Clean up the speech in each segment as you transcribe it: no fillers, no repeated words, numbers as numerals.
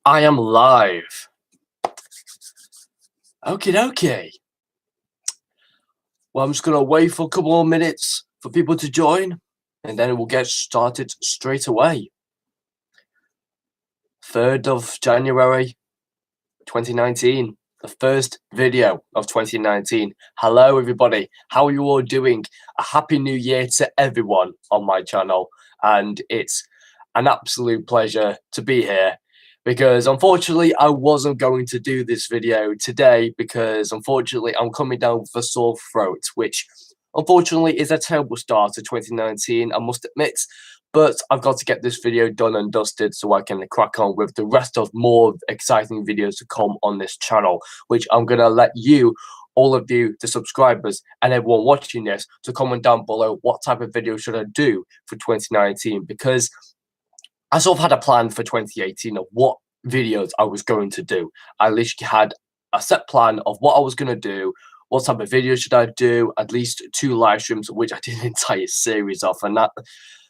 I am live. Okay. Well, I'm just going to wait for a couple more minutes for people to join, and then we'll get started straight away. 3rd of January, 2019. The first video of 2019. Hello, everybody. How are you all doing? A happy new year to everyone on my channel. And it's an absolute pleasure to be here, because unfortunately I wasn't going to do this video today because unfortunately I'm coming down with a sore throat, which unfortunately is a terrible start to 2019, I must admit. But I've got to get this video done and dusted so I can crack on with the rest of more exciting videos to come on this channel, which I'm going to let you, all of you, the subscribers, and everyone watching this, to comment down below what type of video should I do for 2019, because I sort of had a plan for 2018 of what videos I was going to do. I literally had a set plan of what I was going to do, what type of video should I do, at least 2 live streams, which I did an entire series of, and that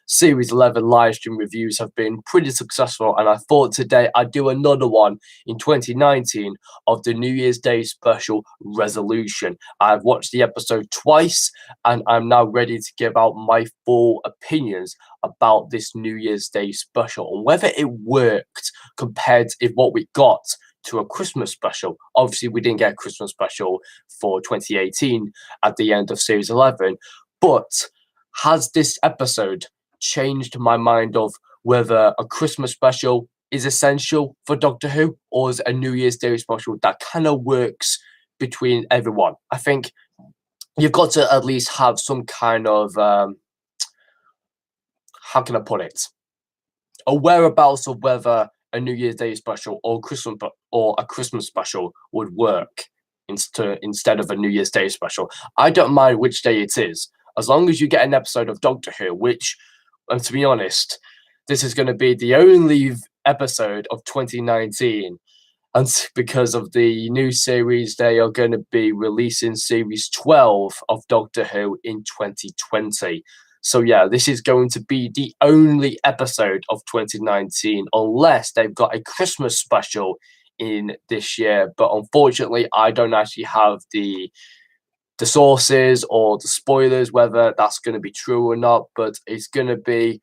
Series 11 live stream reviews have been pretty successful, and I thought today I'd do another one in 2019 of the New Year's Day special resolution. I've watched the episode twice, and I'm now ready to give out my full opinions about this New Year's Day special and whether it worked compared to what we got to a Christmas special. Obviously, we didn't get a Christmas special for 2018 at the end of Series 11, but has this episode changed my mind of whether a Christmas special is essential for Doctor Who, or is a New Year's Day special that kind of works between everyone? I think you've got to at least have some kind of, how can I put it, a whereabouts of whether a New Year's Day special or a Christmas special would work instead of a New Year's Day special. I don't mind which day it is, as long as you get an episode of Doctor Who, which, and to be honest, this is going to be the only episode of 2019, and because of the new series, they are going to be releasing Series 12 of Doctor Who in 2020. So yeah, this is going to be the only episode of 2019, unless they've got a Christmas special in this year. But unfortunately, I don't actually have the sources or the spoilers whether that's going to be true or not, but it's going to be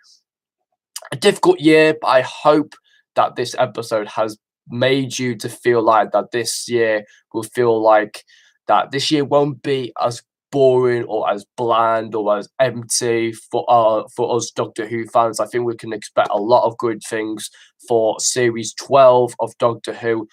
a difficult year. But I hope that this episode has made you to feel like that this year will feel like that this year won't be as boring or as bland or as empty for us Doctor Who fans. I think we can expect a lot of good things for Series 12 of Doctor Who.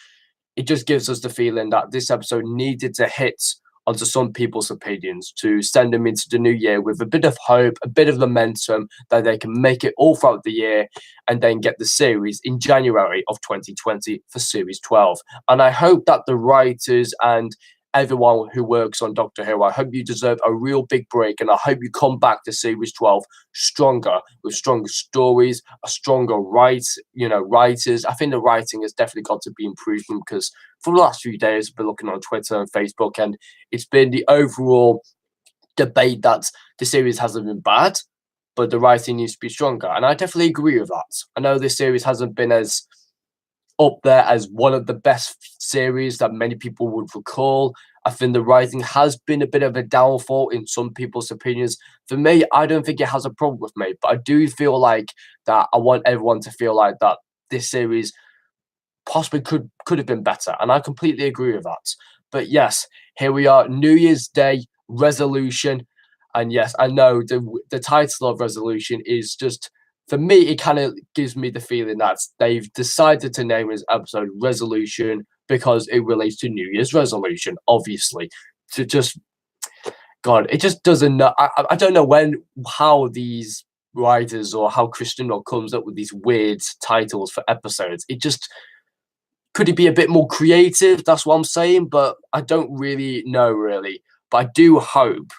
It just gives us the feeling that this episode needed to hit onto some people's opinions to send them into the new year with a bit of hope, a bit of momentum, that they can make it all throughout the year and then get the series in January of 2020 for Series 12. And I hope that the writers and everyone who works on Doctor Who, I hope you deserve a real big break, and I hope you come back to Series 12 stronger, with stronger stories, a stronger writers. I think the writing has definitely got to be improved, because for the last few days I've been looking on Twitter and Facebook, and it's been the overall debate that the series hasn't been bad, but the writing needs to be stronger. And I definitely agree with that. I know this series hasn't been as up there as one of the best series that many people would recall. I think the writing has been a bit of a downfall in some people's opinions. For me, I don't think it has a problem with me, but I do feel like that I want everyone to feel like that this series possibly could have been better, and I completely agree with that. But yes, here we are, New Year's Day resolution, and yes, I know the title of resolution is just, for me, it kind of gives me the feeling that they've decided to name this episode Resolution because it relates to New Year's resolution, obviously. To just, God, it just doesn't know. I don't know how these writers or how Christian comes up with these weird titles for episodes. It just, could it be a bit more creative? That's what I'm saying, but I don't really know, really. But I do hope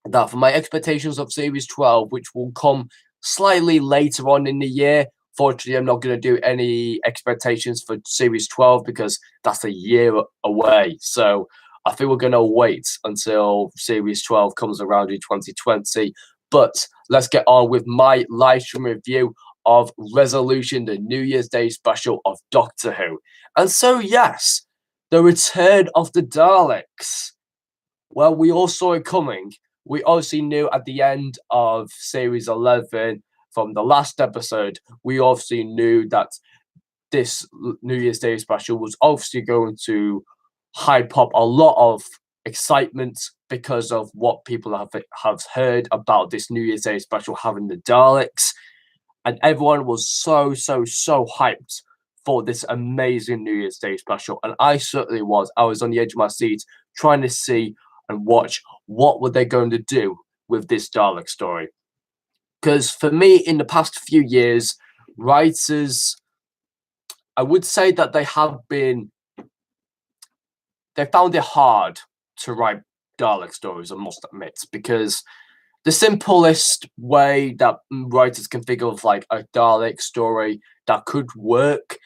that for my expectations of Series 12, which will come slightly later on in the year. Fortunately, I'm not going to do any expectations for Series 12 because that's a year away. So I think we're going to wait until Series 12 comes around in 2020. But let's get on with my live stream review of Resolution, the New Year's Day special of Doctor Who. And so, yes, the return of the Daleks. Well, we all saw it coming. We obviously knew at the end of Series 11 from the last episode, we obviously knew that this New Year's Day special was obviously going to hype up a lot of excitement because of what people have heard about this New Year's Day special having the Daleks. And everyone was so hyped for this amazing New Year's Day special. And I certainly was. I was on the edge of my seat trying to see and watch what were they going to do with this Dalek story. Because for me, in the past few years, writers, I would say that they found it hard to write Dalek stories, I must admit, because the simplest way that writers can think of like a Dalek story that could work,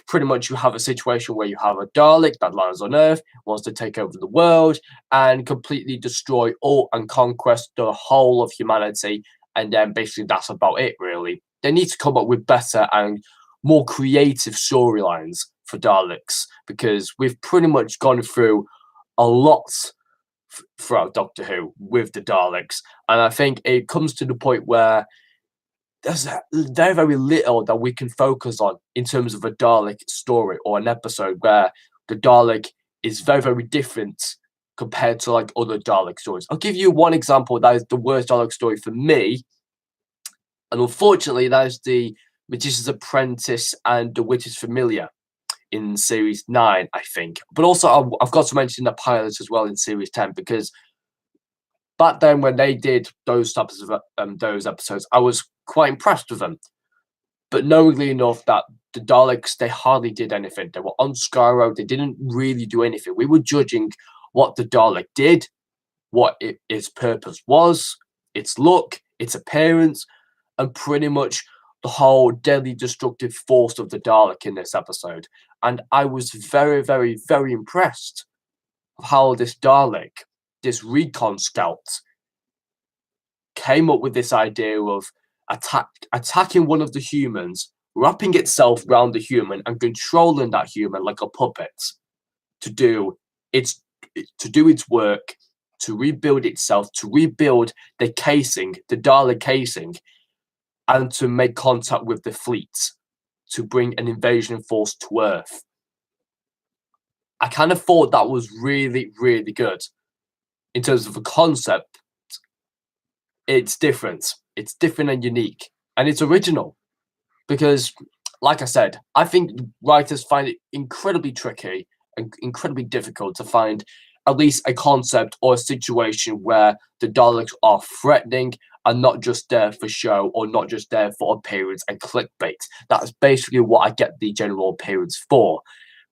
pretty much you have a situation where you have a Dalek that lands on Earth, wants to take over the world and completely destroy all and conquest the whole of humanity, and then basically that's about it, really. They need to come up with better and more creative storylines for Daleks, because we've pretty much gone through a lot throughout Doctor Who with the Daleks, and I think it comes to the point where there's very little that we can focus on in terms of a Dalek story or an episode where the Dalek is very different compared to like other Dalek stories. I'll give you one example that is the worst Dalek story for me, and unfortunately that is the Magician's Apprentice and the Witch's Familiar in Series 9, I think. But also I've got to mention the pilots as well in Series 10, because back then when they did those types of those episodes, I was quite impressed with them. But knowingly enough that the Daleks, they hardly did anything. They were on Skyro, they didn't really do anything. We were judging what the Dalek did, what its purpose was, its look, its appearance, and pretty much the whole deadly destructive force of the Dalek in this episode. And I was very impressed of how this Dalek, this recon scout, came up with this idea of attacking one of the humans, wrapping itself around the human and controlling that human like a puppet to do its work, to rebuild itself, to rebuild the casing, the Dalek casing, and to make contact with the fleet to bring an invasion force to Earth. I kind of thought that was really good. In terms of a concept, it's different. It's different and unique, and it's original. Because, like I said, I think writers find it incredibly tricky and incredibly difficult to find at least a concept or a situation where the Daleks are threatening and not just there for show or not just there for appearance and clickbait. That's basically what I get the general appearance for.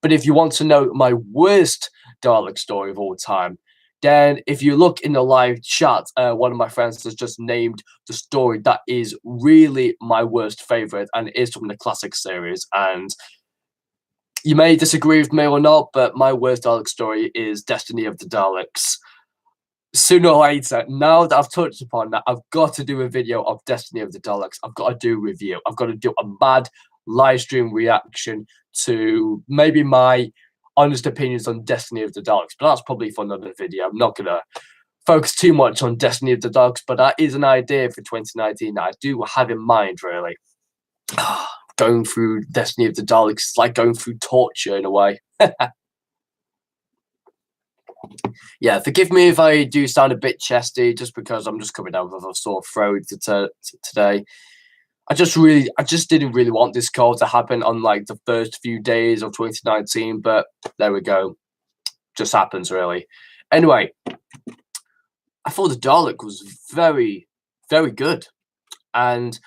But if you want to know my worst Dalek story of all time, then if you look in the live chat, one of my friends has just named the story that is really my worst favorite, and it is from the classic series. And you may disagree with me or not, but my worst Dalek story is Destiny of the Daleks. Sooner or later, now that I've touched upon that, I've got to do a video of Destiny of the Daleks. I've got to do a review. I've got to do a mad live stream reaction to maybe my honest opinions on Destiny of the Daleks. But that's probably for another video. I'm not going to focus too much on Destiny of the Daleks, but that is an idea for 2019 that I do have in mind, really. Going through Destiny of the Daleks is like going through torture in a way. Yeah, forgive me if I do sound a bit chesty, just because I'm just coming down with a sore throat today. I just didn't really want this call to happen on like the first few days of 2019, but there we go. Just happens, really. Anyway, I thought the Dalek was very good, and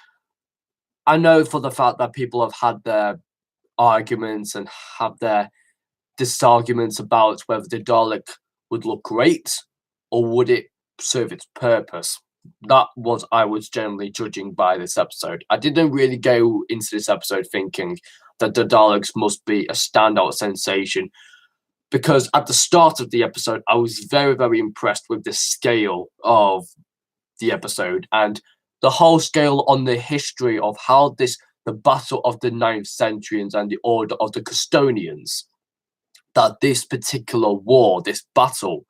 I know for the fact that people have had their arguments and have their disarguments about whether the Dalek would look great or would it serve its purpose. That was I was generally judging by this episode. I didn't really go into this episode thinking that the Daleks must be a standout sensation, because at the start of the episode I was very impressed with the scale of the episode and the whole scale on the history of how the battle of the Ninth Centurions and the Order of the Custodians, that this particular war, this battle,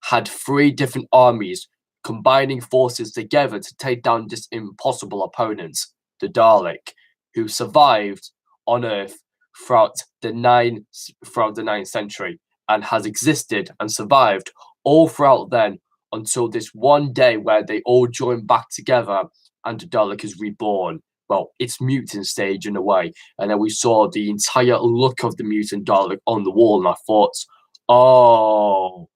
had 3 different armies combining forces together to take down this impossible opponent, the Dalek, who survived on Earth throughout the ninth century and has existed and survived all throughout then until this one day where they all join back together and the Dalek is reborn. Well, it's mutant stage in a way. And then we saw the entire look of the mutant Dalek on the wall, and I thought, oh,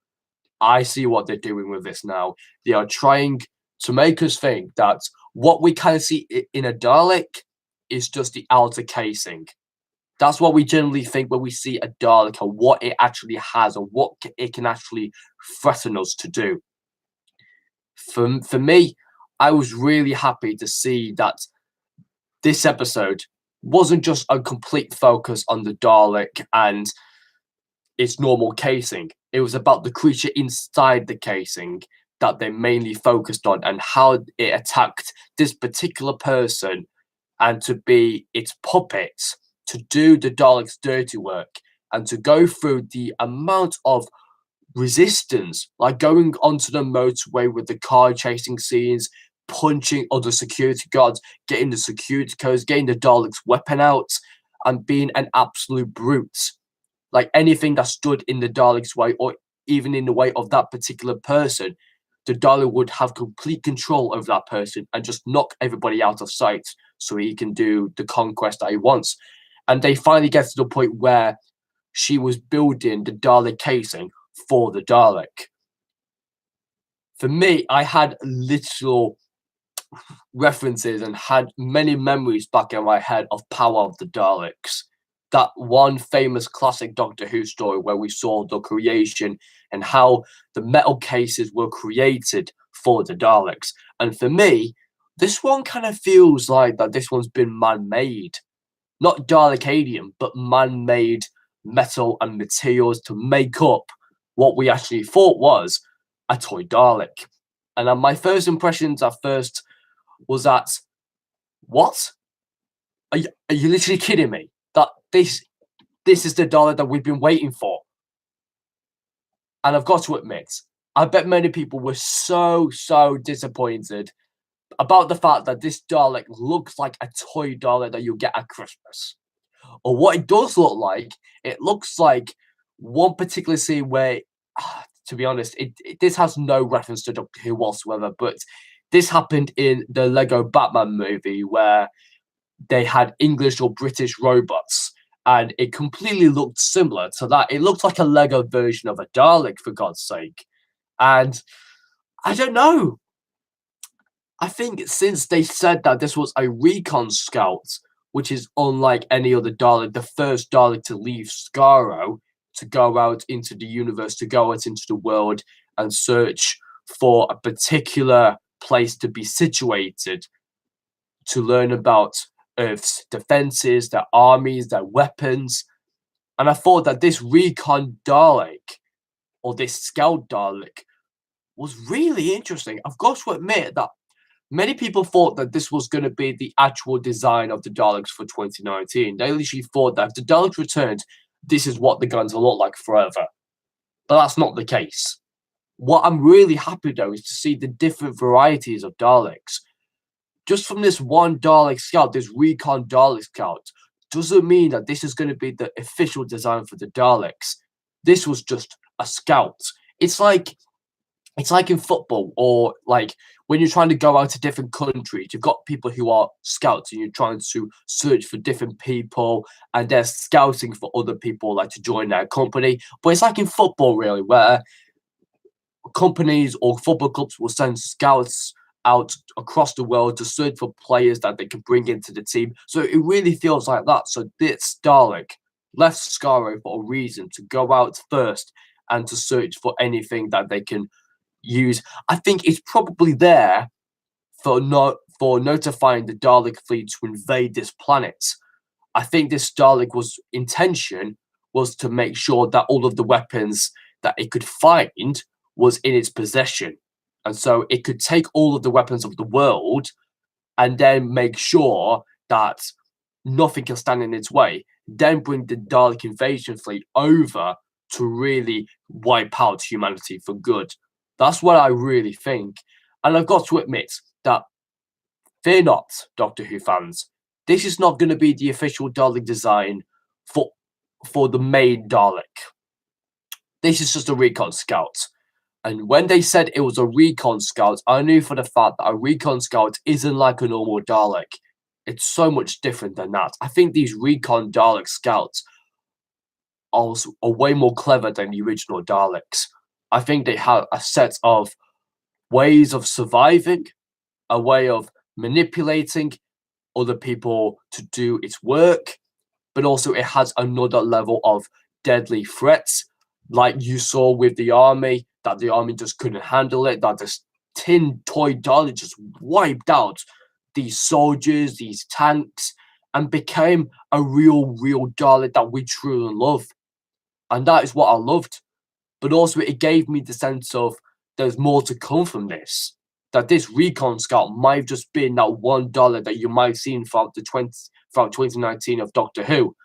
I see what they're doing with this now. They are trying to make us think that what we kind of see in a Dalek is just the outer casing. That's what we generally think when we see a Dalek, and what it actually has, or what it can actually threaten us to do. For me, I was really happy to see that this episode wasn't just a complete focus on the Dalek and its normal casing. It was about the creature inside the casing that they mainly focused on, and how it attacked this particular person and to be its puppet, to do the Dalek's dirty work, and to go through the amount of resistance, like going onto the motorway with the car chasing scenes, punching other security guards, getting the security codes, getting the Dalek's weapon out, and being an absolute brute. Like anything that stood in the Dalek's way, or even in the way of that particular person, the Dalek would have complete control over that person and just knock everybody out of sight so he can do the conquest that he wants. And they finally get to the point where she was building the Dalek casing for the Dalek. For me, I had literal references and had many memories back in my head of Power of the Daleks. That one famous classic Doctor Who story where we saw the creation and how the metal cases were created for the Daleks. And for me, this one kind of feels like that this one's been man-made. Not Dalekadian, but man-made metal and materials to make up what we actually thought was a toy Dalek. And my first impressions at first was that, what? Are you literally kidding me? That this is the Dalek that we've been waiting for. And I've got to admit, I bet many people were so disappointed about the fact that this Dalek looks like a toy Dalek that you get at Christmas. Or what it does look like, it looks like one particular scene where, to be honest, this has no reference to Doctor Who whatsoever, but this happened in the Lego Batman movie where they had English or British robots, and it completely looked similar to that. It looked like a Lego version of a Dalek, for God's sake. And I don't know. I think since they said that this was a recon scout, which is unlike any other Dalek, the first Dalek to leave Skaro, to go out into the universe, to go out into the world and search for a particular place to be situated, to learn about Earth's defenses, their armies, their weapons. And I thought that this recon Dalek, or this scout Dalek, was really interesting. I've got to admit that many people thought that this was going to be the actual design of the Daleks for 2019. They literally thought that if the Daleks returned, this is what they're going to look like forever. But that's not the case. What I'm really happy, though, is to see the different varieties of Daleks. Just from this one Dalek scout, this recon Dalek scout, doesn't mean that this is going to be the official design for the Daleks. This was just a scout. It's like in football, or like when you're trying to go out to different countries, you've got people who are scouts and you're trying to search for different people and they're scouting for other people like to join their company. But it's like in football, really, where companies or football clubs will send scouts out across the world to search for players that they can bring into the team. So it really feels like that. So this Dalek left Skaro for a reason, to go out first and to search for anything that they can use. I think it's probably there for notifying the Dalek fleet to invade this planet. I think this Dalek intention was to make sure that all of the weapons that it could find was in its possession. And so it could take all of the weapons of the world and then make sure that nothing can stand in its way. Then bring the Dalek invasion fleet over to really wipe out humanity for good. That's what I really think. And I've got to admit that, fear not, Doctor Who fans, this is not going to be the official Dalek design for the main Dalek. This is just a recon scout. And when they said it was a recon scout, I knew for the fact that a recon scout isn't like a normal Dalek. It's so much different than that. I think these recon Dalek scouts are way more clever than the original Daleks. I think they have a set of ways of surviving, a way of manipulating other people to do its work, but also it has another level of deadly threats, like you saw with the army, that the army just couldn't handle it, that this tin toy Dalek just wiped out these soldiers, these tanks, and became a real Dalek that we truly love. And that is what I loved. But also it gave me the sense of there's more to come from this. That this recon scout might have just been that $1 that you might have seen throughout 2019 of Doctor Who.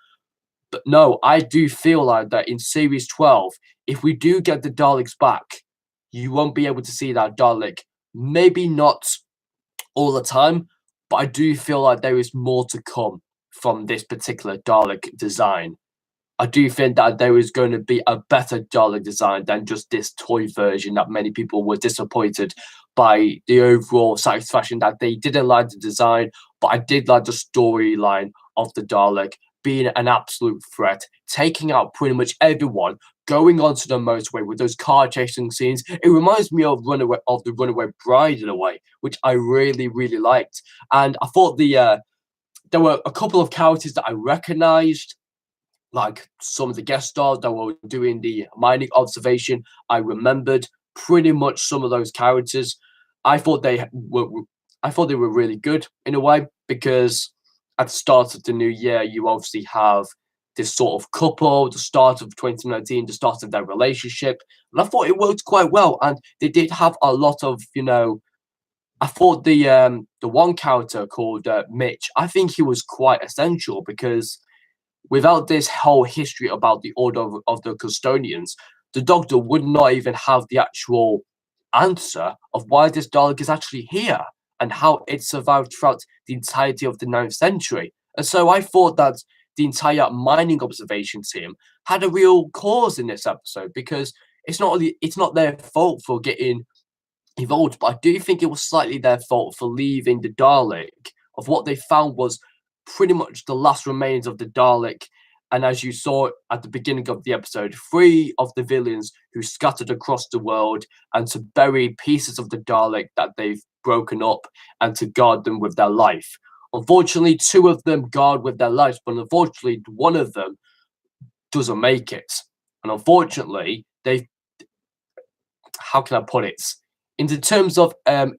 But no, I do feel like that in Series 12, if we do get the Daleks back, you won't be able to see that Dalek. Maybe not all the time, but I do feel like there is more to come from this particular Dalek design. I do think that there is going to be a better Dalek design than just this toy version that many people were disappointed by the overall satisfaction that they didn't like the design, but I did like the storyline of the Dalek being an absolute threat, taking out pretty much everyone, going onto the motorway with those car chasing scenes. It reminds me of the Runaway Bride in a way, which I really, really liked. And I thought there were a couple of characters that I recognized, like some of the guest stars that were doing the mining observation. I remembered pretty much some of those characters. I thought they were really good in a way, because at the start of the new year, you obviously have this sort of couple, the start of 2019, the start of their relationship. And I thought it worked quite well. And they did have a lot of, I thought the one character called Mitch, I think he was quite essential, because without this whole history about the Order of the Custodians, the Doctor would not even have the actual answer of why this Dalek is actually here and how it survived throughout the entirety of the 9th century. And so I thought that the entire mining observation team had a real cause in this episode, because it's not their fault for getting evolved, but I do think it was slightly their fault for leaving the Dalek. Of what they found was pretty much the last remains of the Dalek. And as you saw at the beginning of the episode, 3 of the villains who scattered across the world and to bury pieces of the Dalek that they've broken up and to guard them with their life. Unfortunately, 2 of them guard with their lives, but unfortunately, one of them doesn't make it. And unfortunately, how can I put it? In the terms of a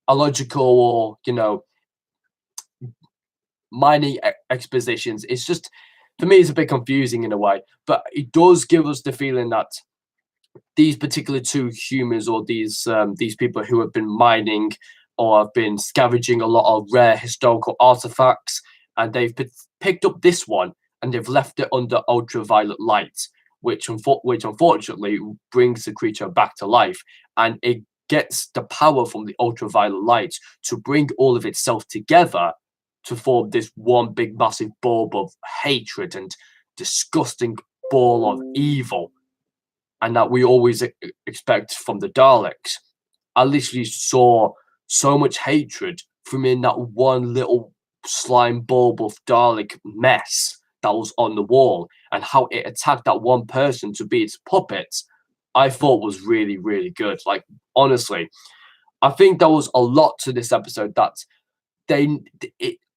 logical or, mining expositions, it's just, for me, it's a bit confusing in a way, but it does give us the feeling that these particular 2 humans, or these people who have been mining or have been scavenging a lot of rare historical artifacts, and they've picked up this one and they've left it under ultraviolet light, which unfortunately brings the creature back to life, and it gets the power from the ultraviolet light to bring all of itself together to form this one big massive bulb of hatred and disgusting ball of evil, and that we always expect from the Daleks. I literally saw so much hatred from in that one little slime bulb of Dalek mess that was on the wall, and how it attacked that one person to be its puppet, I thought was really, really good. Like, honestly, I think there was a lot to this episode that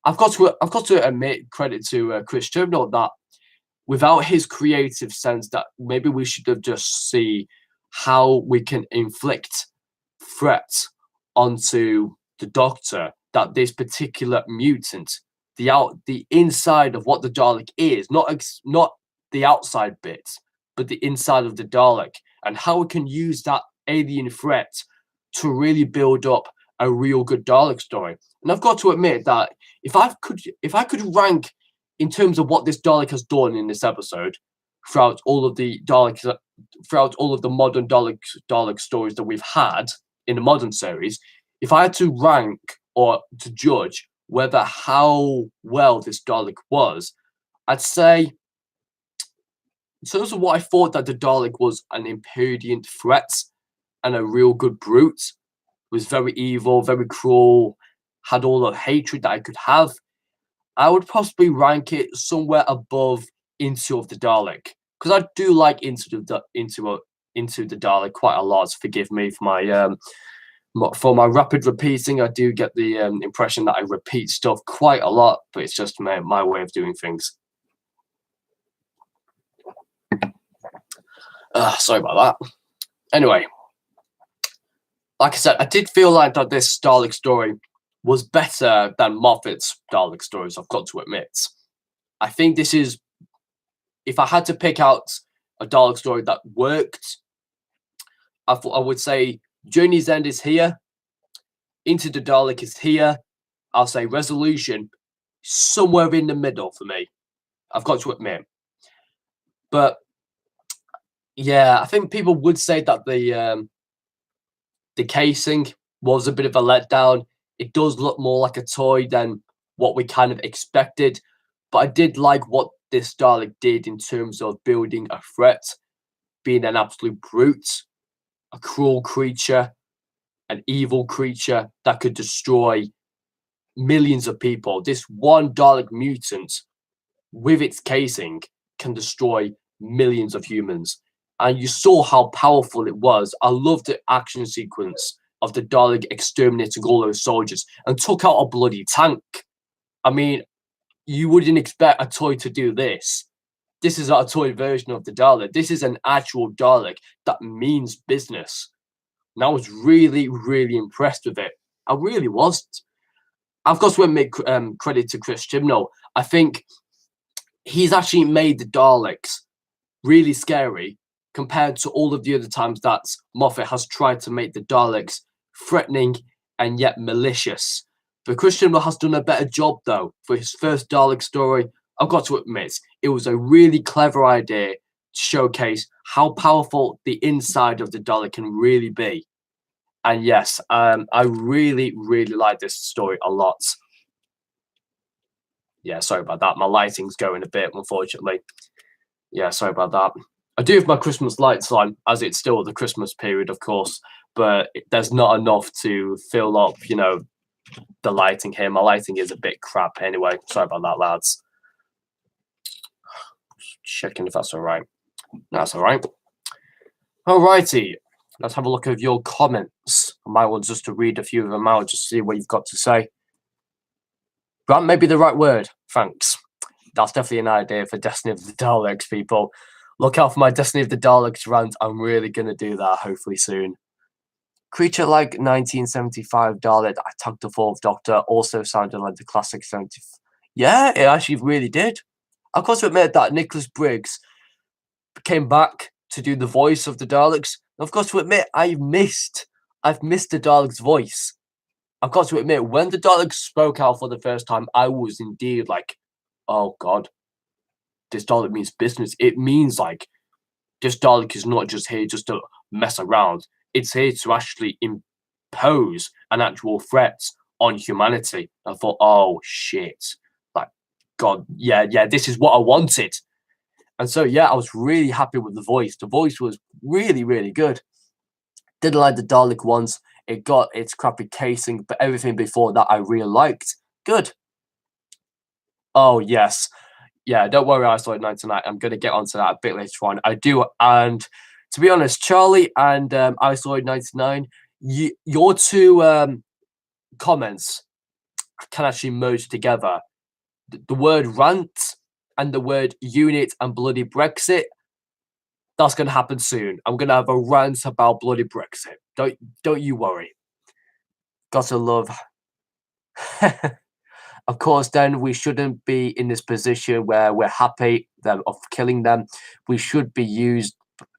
I've got to admit credit to Chris Chibnall, that without his creative sense, that maybe we should have just see how we can inflict threats onto the Doctor, that this particular mutant, the inside of what the Dalek is, not the outside bit, but the inside of the Dalek, and how we can use that alien threat to really build up a real good Dalek story. And I've got to admit that if I could rank in terms of what this Dalek has done in this episode throughout all of the Daleks, throughout all of the modern Dalek stories that we've had in the modern series, if I had to rank or to judge whether how well this Dalek was, I'd say, in terms of what I thought, that the Dalek was an impudent threat and a real good brute, was very evil, very cruel, had all the hatred that I could have, I would possibly rank it somewhere above Into of the Dalek, because I do like Into the Dalek quite a lot. Forgive me for my rapid repeating. I do get the impression that I repeat stuff quite a lot, but it's just my way of doing things. Sorry about that. Anyway, like I said, I did feel like that this Dalek story was better than Moffat's Dalek stories, I've got to admit. I think this is, if I had to pick out a Dalek story that worked, I would say Journey's End is here, Into the Dalek is here, I'll say Resolution somewhere in the middle for me, I've got to admit. But yeah, I think people would say that the casing was a bit of a letdown. It does look more like a toy than what we kind of expected, but I did like what this Dalek did in terms of building a threat, being an absolute brute, a cruel creature, an evil creature that could destroy millions of people. This one Dalek mutant, with its casing, can destroy millions of humans. And you saw how powerful it was. I loved the action sequence of the Dalek exterminating all those soldiers and took out a bloody tank. I mean, you wouldn't expect a toy to do this. This is not a toy version of the Dalek. This is an actual Dalek that means business. And I was really, really impressed with it. I really was. I've got to admit credit to Chris Chibnall. I think he's actually made the Daleks really scary compared to all of the other times that Moffat has tried to make the Daleks threatening and yet malicious. But Chris Chibnall has done a better job, though. For his first Dalek story, I've got to admit, it was a really clever idea to showcase how powerful the inside of the Dalek can really be. And yes, I really, really like this story a lot. Yeah, sorry about that. My lighting's going a bit, unfortunately. Yeah, sorry about that. I do have my Christmas lights on, as it's still the Christmas period, of course, but there's not enough to fill up, the lighting here. My lighting is a bit crap anyway. Sorry about that, lads. Checking if that's all right. That's all right. Alrighty. Let's have a look at your comments. I might want just to read a few of them out, just to see what you've got to say. Grant may be the right word. Thanks. That's definitely an idea for Destiny of the Daleks, people. Look out for my Destiny of the Daleks rant. I'm really going to do that, hopefully soon. Creature like 1975 Dalek Attack the Fourth Doctor also sounded like the classic 70s. Yeah, it actually really did. I've got to admit that Nicholas Briggs came back to do the voice of the Daleks. I've got to admit, I've missed the Dalek's voice. I've got to admit, when the Daleks spoke out for the first time, I was indeed like, oh God, this Dalek means business. It means like, this Dalek is not just here just to mess around. It's here to actually impose an actual threat on humanity. I thought, oh shit, like, God, yeah, this is what I wanted. And so, yeah, I was really happy with the voice. The voice was really, really good. Didn't like the Dalek ones. It got its crappy casing, but everything before that I really liked. Good. Oh, yes. Yeah, don't worry, Isolated 99. I'm going to get onto that a bit later on. I do. And to be honest, Charlie and Isolated 99, your two comments can actually merge together. The word rant and the word unit and bloody Brexit, that's going to happen soon. I'm going to have a rant about bloody Brexit. Don't you worry. Gotta love. Of course, then we shouldn't be in this position where we're happy of killing them. We should be used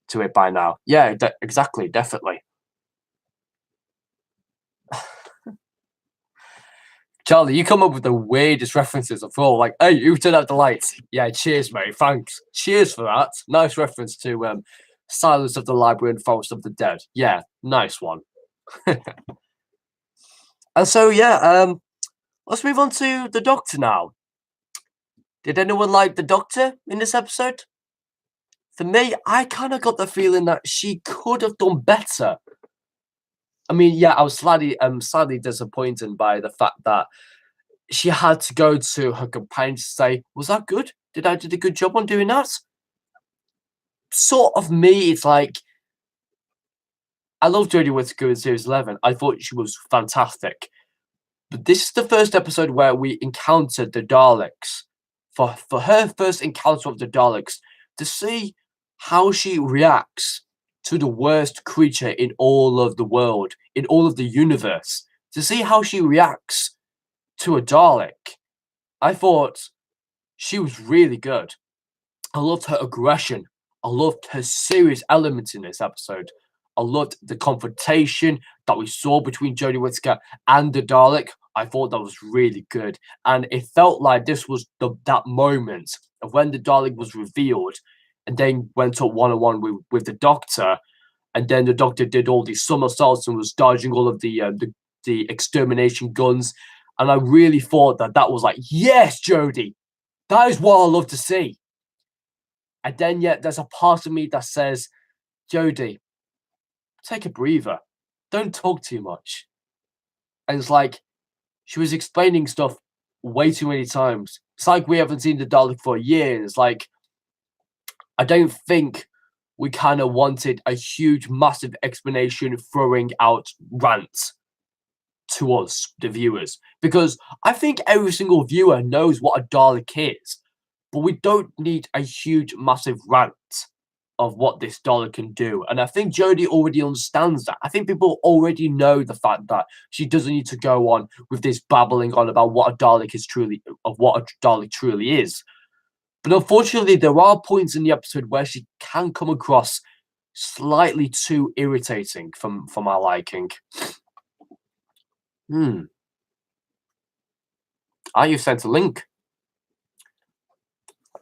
to it by now. Yeah, exactly, definitely. Charlie, you come up with the weirdest references of all. Like, hey, you turned out the lights. Yeah, cheers, mate. Thanks. Cheers for that. Nice reference to Silence of the Library and Forest of the Dead. Yeah, nice one. And so, yeah, let's move on to the Doctor now. Did anyone like the Doctor in this episode? For me, I kind of got the feeling that she could have done better. I mean, yeah, I was slightly disappointed by the fact that she had to go to her companion to say, "Was that good? Did I did a good job on doing that?" Sort of me, it's like I love Jodie Whittaker in Series 11. I thought she was fantastic. But this is the first episode where we encountered the Daleks. For her first encounter of the Daleks, to see how she reacts to the worst creature in all of the world, in all of the universe, to see how she reacts to a Dalek, I thought she was really good. I loved her aggression. I loved her serious elements in this episode. I loved the confrontation that we saw between Jodie Whittaker and the Dalek. I thought that was really good. And it felt like this was that moment of when the Dalek was revealed and then went up one-on-one with the Doctor. And then the Doctor did all these somersaults and was dodging all of the extermination guns. And I really thought that was like, yes, Jodie, that is what I love to see. And then yet there's a part of me that says, Jodie, take a breather. Don't talk too much. And it's like she was explaining stuff way too many times. It's like we haven't seen the Dalek for a year. And it's like I don't think we kind of wanted a huge, massive explanation throwing out rants to us, the viewers. Because I think every single viewer knows what a Dalek is. But we don't need a huge, massive rant of what this Dalek can do. And I think Jodie already understands that. I think people already know the fact that she doesn't need to go on with this babbling on about what a Dalek is truly, of what a Dalek truly is. But unfortunately, there are points in the episode where she can come across slightly too irritating for my liking. You sent a link.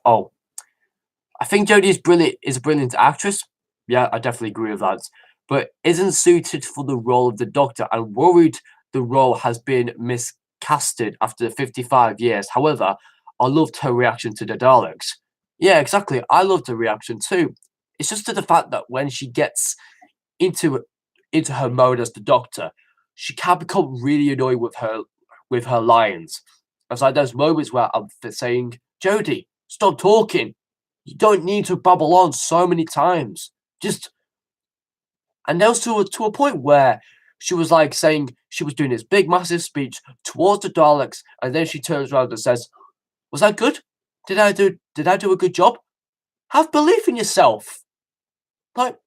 Oh, I think Jodie is a brilliant actress. Yeah, I definitely agree with that. But isn't suited for the role of the Doctor, and worried the role has been miscasted after 55 years. However, I loved her reaction to the Daleks. Yeah, exactly. I loved her reaction too. It's just to the fact that when she gets into her mode as the Doctor, she can become really annoyed with her lines. It's like there's moments where I'm saying, Jodie, stop talking. You don't need to babble on so many times. And there was to a point where she was like saying she was doing this big, massive speech towards the Daleks, and then she turns around and says, "Was that good? Did I do a good job? Have belief in yourself. Like,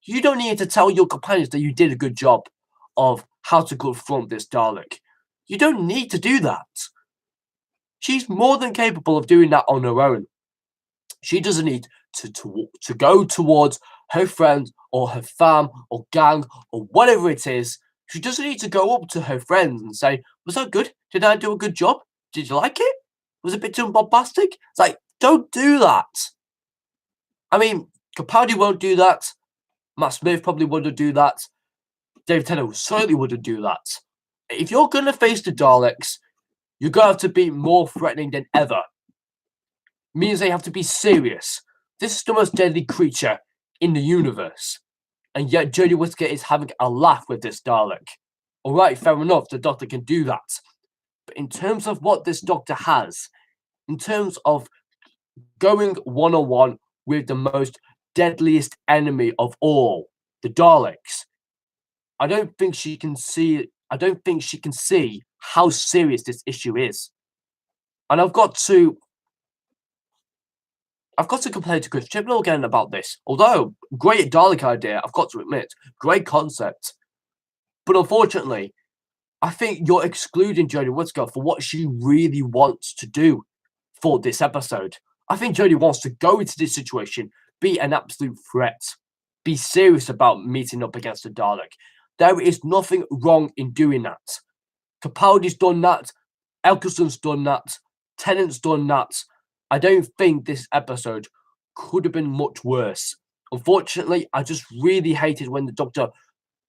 you don't need to tell your companions that you did a good job of how to confront this Dalek. You don't need to do that. She's more than capable of doing that on her own. She doesn't need to go towards her friends or her fam or gang or whatever it is. She doesn't need to go up to her friends and say, was that good? Did I do a good job? Did you like it? Was it a bit too bombastic? It's like, don't do that. I mean, Capaldi won't do that. Matt Smith probably wouldn't do that. Dave Tennant certainly wouldn't do that. If you're going to face the Daleks, you're going to have to be more threatening than ever. Means they have to be serious. This is the most deadly creature in the universe. And yet Jodie Whittaker is having a laugh with this Dalek. Alright, fair enough, the Doctor can do that. But in terms of what this Doctor has, in terms of going one-on-one with the most deadliest enemy of all, the Daleks, I don't think she can see how serious this issue is. And I've got to complain to Chris Chibnall again about this. Although, great Dalek idea, I've got to admit. Great concept. But unfortunately, I think you're excluding Jodie Whittaker for what she really wants to do for this episode. I think Jodie wants to go into this situation, be an absolute threat, be serious about meeting up against the Dalek. There is nothing wrong in doing that. Capaldi's done that Eccleston's done that. Tennant's done that. I don't think this episode could have been much worse. Unfortunately, I just really hated when the Doctor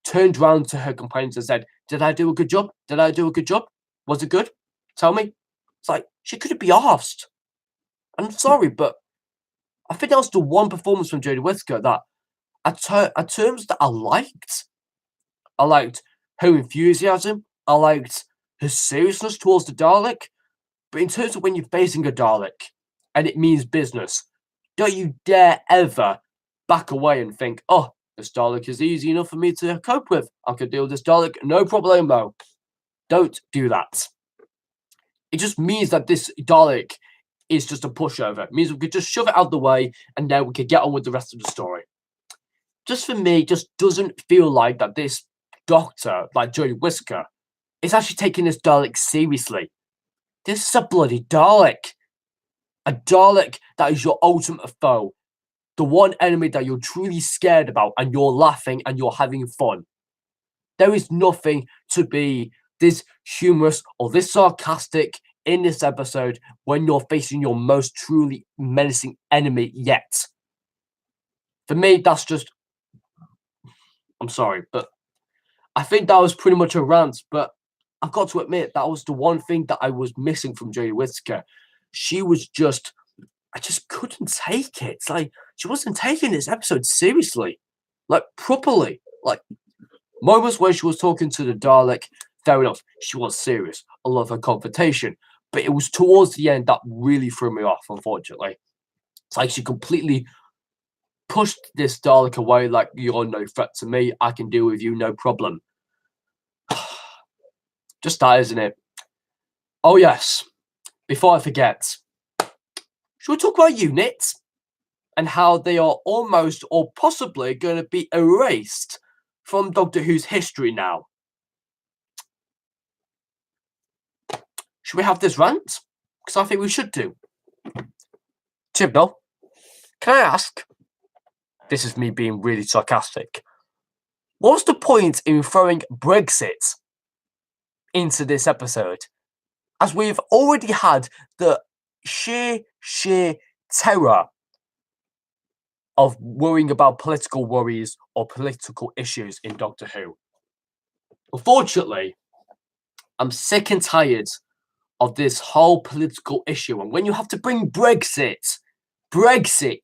turned around to her companions and said, "Did I do a good job? Did I do a good job? Was it good? Tell me." It's like, she couldn't be asked. I'm sorry, but I think that was the one performance from Jodie Whittaker that, at terms that I liked. I liked her enthusiasm. I liked her seriousness towards the Dalek. But in terms of when you're facing a Dalek and it means business, don't you dare ever back away and think, "Oh, this Dalek is easy enough for me to cope with. I can deal with this Dalek, no problemo." Don't do that. It just means that this Dalek is just a pushover. It means we could just shove it out the way and then we could get on with the rest of the story. Just for me, just doesn't feel like that this Doctor, like Jodie Whittaker, is actually taking this Dalek seriously. This is a bloody Dalek. A Dalek that is your ultimate foe. The one enemy that you're truly scared about and you're laughing and you're having fun. There is nothing to be this humorous or this sarcastic in this episode when you're facing your most truly menacing enemy yet. For me, that's just... I'm sorry, but I think that was pretty much a rant, but I've got to admit, that was the one thing that I was missing from Jodie Whittaker. She was just... I just couldn't take it. It's like, she wasn't taking this episode seriously. Like, properly. Like, moments where she was talking to the Dalek, fair enough, she was serious. I love her confrontation. But it was towards the end that really threw me off, unfortunately. It's like she completely pushed this Dalek away, like, "You're no threat to me. I can deal with you, no problem." Just that, isn't it? Oh, yes. Before I forget, should we talk about units and how they are almost or possibly going to be erased from Doctor Who's history now? Should we have this rant? Because I think we should do. Chibnall, can I ask? This is me being really sarcastic. What's the point in throwing Brexit into this episode? As we've already had the sheer terror of worrying about political worries or political issues in Doctor Who. Unfortunately, I'm sick and tired of this whole political issue. And when you have to bring Brexit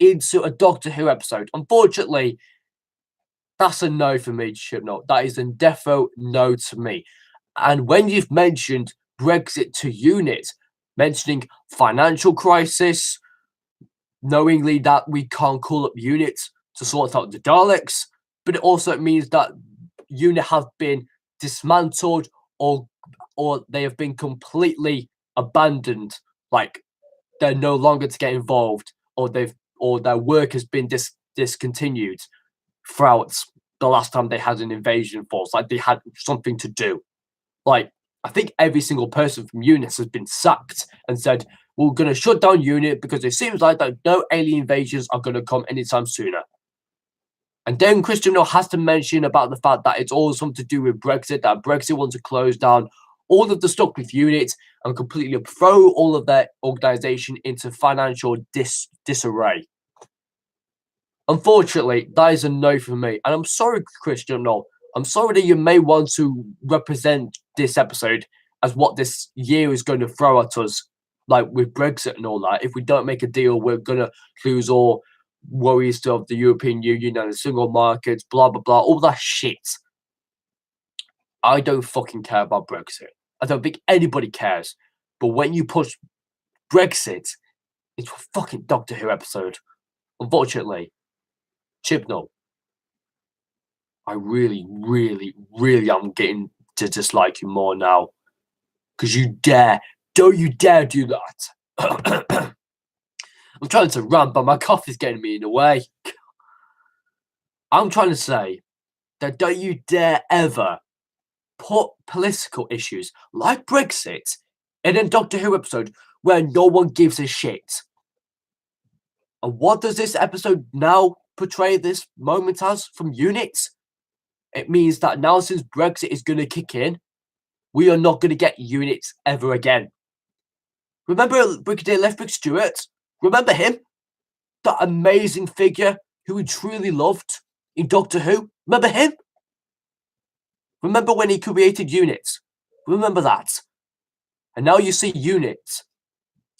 into a Doctor Who episode, unfortunately, that's a no for me, Chibnall. That is a defo no to me. And when you've mentioned Brexit to UNIT, mentioning financial crisis, knowingly that we can't call up UNIT to sort out the Daleks, but it also means that UNIT have been dismantled or they have been completely abandoned, like they're no longer to get involved, or their work has been discontinued throughout the last time they had an invasion force, like they had something to do. Like, I think every single person from UNIT has been sacked and said, "We're going to shut down UNIT because it seems like that no alien invasions are going to come anytime sooner." And then Christian has to mention about the fact that it's all something to do with Brexit, that Brexit wants to close down all of the stuff with UNIT and completely throw all of their organisation into financial disarray. Unfortunately, that is a no for me. And I'm sorry, Christian, no. I'm sorry that you may want to represent this episode as what this year is going to throw at us, like with Brexit and all that. If we don't make a deal, we're going to lose all worries of the European Union and the single markets, blah, blah, blah, all that shit. I don't fucking care about Brexit. I don't think anybody cares. But when you push Brexit into a fucking Doctor Who episode, unfortunately, Chibnall, I really, really, really am getting to dislike you more now. Because don't you dare do that. I'm trying to rant, but my cough is getting me in the way. I'm trying to say that don't you dare ever put political issues like Brexit in a Doctor Who episode where no one gives a shit. And what does this episode now portray this moment as from UNIT? It means that now since Brexit is going to kick in, we are not going to get UNIT ever again. Remember Brigadier Lethbridge Stewart? Remember him? That amazing figure who we truly loved in Doctor Who? Remember him? Remember when he created units? Remember that. And now you see units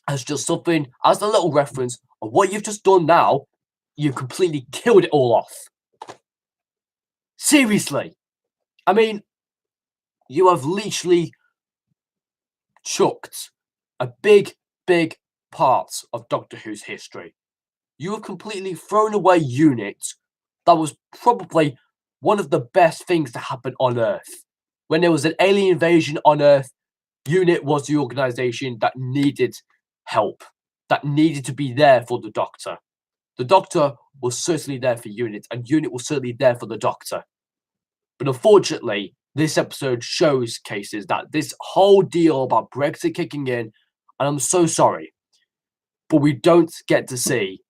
as just something, as a little reference of what you've just done now. You've completely killed it all off. Seriously. I mean, you have literally chucked a big part of Doctor Who's history. You have completely thrown away units that was probably one of the best things to happen on Earth. When there was an alien invasion on Earth, UNIT was the organization that needed help, that needed to be there for the Doctor. The Doctor was certainly there for UNIT, and UNIT was certainly there for the Doctor. But unfortunately, this episode showcases that this whole deal about Brexit kicking in, and I'm so sorry, but we don't get to see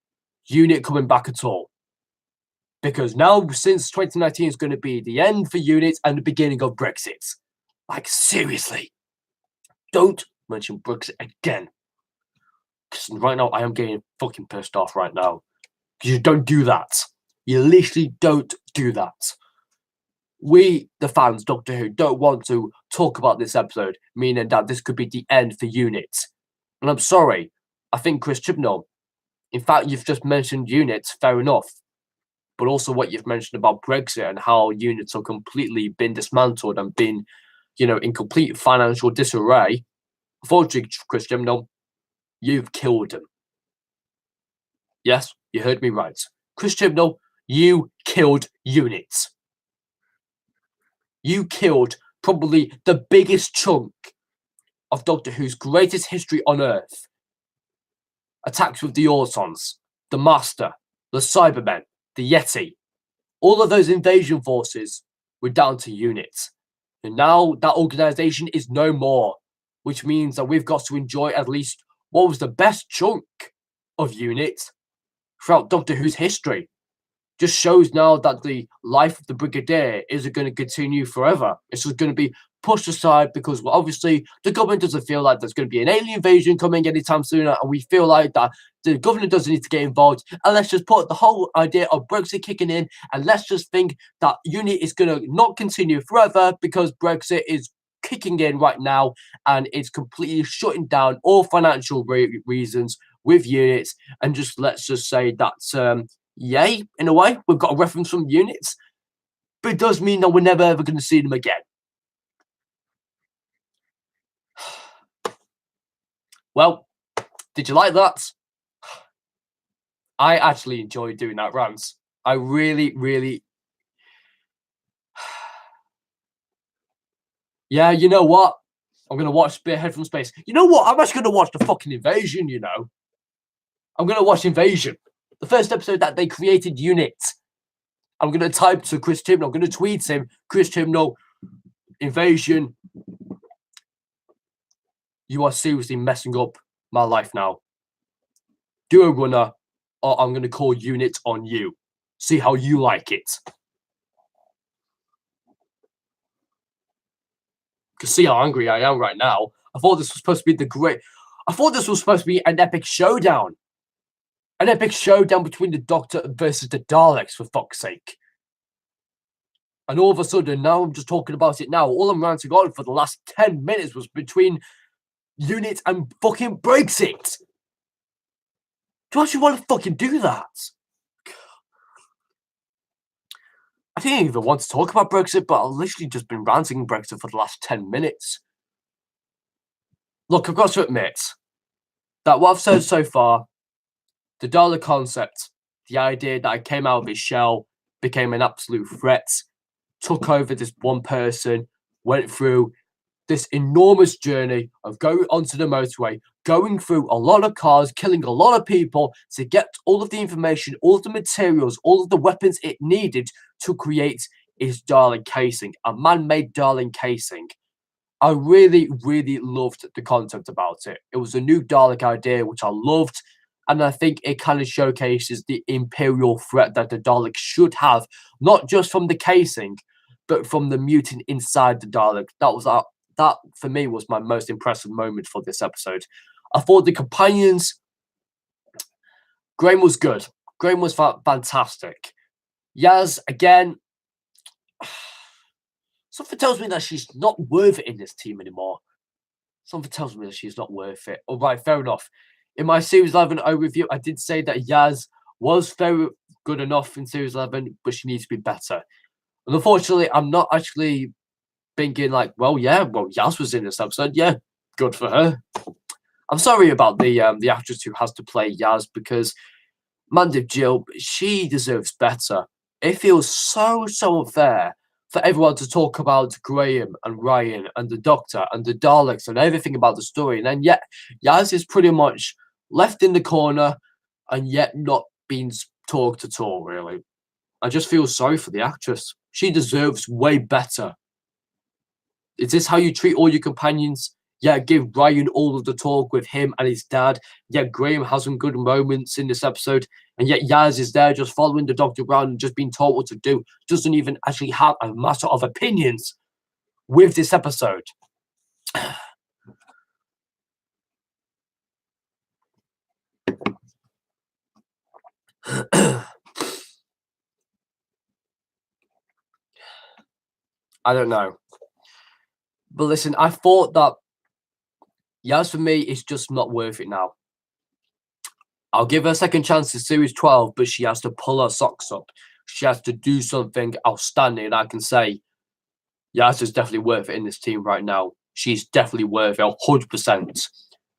UNIT coming back at all. Because now, since 2019 is going to be the end for UNIT and the beginning of Brexit. Like, seriously. Don't mention Brexit again. Because right now, I am getting fucking pissed off right now. Because you don't do that. You literally don't do that. We, the fans, Doctor Who, don't want to talk about this episode, meaning that this could be the end for UNIT. And I'm sorry. I think Chris Chibnall, in fact, you've just mentioned units, fair enough. But also what you've mentioned about Brexit and how units have completely been dismantled and been, in complete financial disarray. Unfortunately, Chris Chibnall, you've killed them. Yes, you heard me right. Chris Chibnall, you killed units. You killed probably the biggest chunk of Doctor Who's greatest history on Earth. Attacks with the Autons, the Master, the Cybermen, the Yeti. All of those invasion forces were down to units. And now that organization is no more, which means that we've got to enjoy at least what was the best chunk of units throughout Doctor Who's history. Just shows now that the life of the Brigadier isn't going to continue forever. It's just going to be pushed aside because, well, obviously, the government doesn't feel like there's going to be an alien invasion coming anytime sooner, and we feel like that the government doesn't need to get involved. And let's just put the whole idea of Brexit kicking in, and let's just think that UNIT is going to not continue forever because Brexit is kicking in right now, and it's completely shutting down all financial reasons with units. And let's just say that. Yay, in a way, we've got a reference from units, but it does mean that we're never ever going to see them again. Well, did you like that? I actually enjoyed doing that rant. I really. Yeah, you know what? I'm going to watch Spearhead from Space. You know what? I'm actually going to watch the fucking Invasion, I'm going to watch Invasion. The first episode that they created UNIT. I'm going to type to Chris Chibnall. I'm going to tweet him, Chris Chibnall, Invasion. You are seriously messing up my life now. Do a runner, or I'm going to call UNIT on you. See how you like it. Because see how angry I am right now. I thought this was supposed to be I thought this was supposed to be an epic showdown. An epic showdown between the Doctor versus the Daleks, for fuck's sake. And all of a sudden, now I'm just talking about it now. All I'm ranting on for the last 10 minutes was between UNIT and fucking Brexit. Do you actually want to fucking do that? I didn't even want to talk about Brexit, but I've literally just been ranting Brexit for the last 10 minutes. Look, I've got to admit that what I've said so far, the Dalek concept, the idea that I came out of his shell, became an absolute threat, took over this one person, went through this enormous journey of going onto the motorway, going through a lot of cars, killing a lot of people to get all of the information, all of the materials, all of the weapons it needed to create his Dalek casing, a man-made Dalek casing. I really loved the concept about it. It was a new Dalek idea, which I loved. And I think it kind of showcases the imperial threat that the Daleks should have, not just from the casing, but from the mutant inside the Dalek. That for me was my most impressive moment for this episode. I thought the companions, Graham was good. Graham was fantastic. Yaz, again, something tells me that she's not worth it in this team anymore. Something tells me that she's not worth it. All right, fair enough. In my Series 11 overview, I did say that Yaz was very good enough in Series 11, but she needs to be better. And unfortunately, I'm not actually thinking like, well, Yaz was in this episode. Yeah, good for her. I'm sorry about the actress who has to play Yaz, because Mandip Jill, she deserves better. It feels so unfair for everyone to talk about Graham and Ryan and the Doctor and the Daleks and everything about the story, and then yet Yaz is pretty much left in the corner and yet not being talked at all, really. I just feel sorry for the actress. She deserves way better. Is this how you treat all your companions? Yeah, give Ryan all of the talk with him and his dad. Yeah, Graham has some good moments in this episode. And yet Yaz is there just following the Doctor around and just being told what to do. Doesn't even actually have a matter of opinions with this episode. I don't know. But listen, I thought that Yaz for me is just not worth it now. I'll give her a second chance in Series 12, but she has to pull her socks up. She has to do something outstanding. And I can say, Yaz is definitely worth it in this team right now. She's definitely worth it 100%.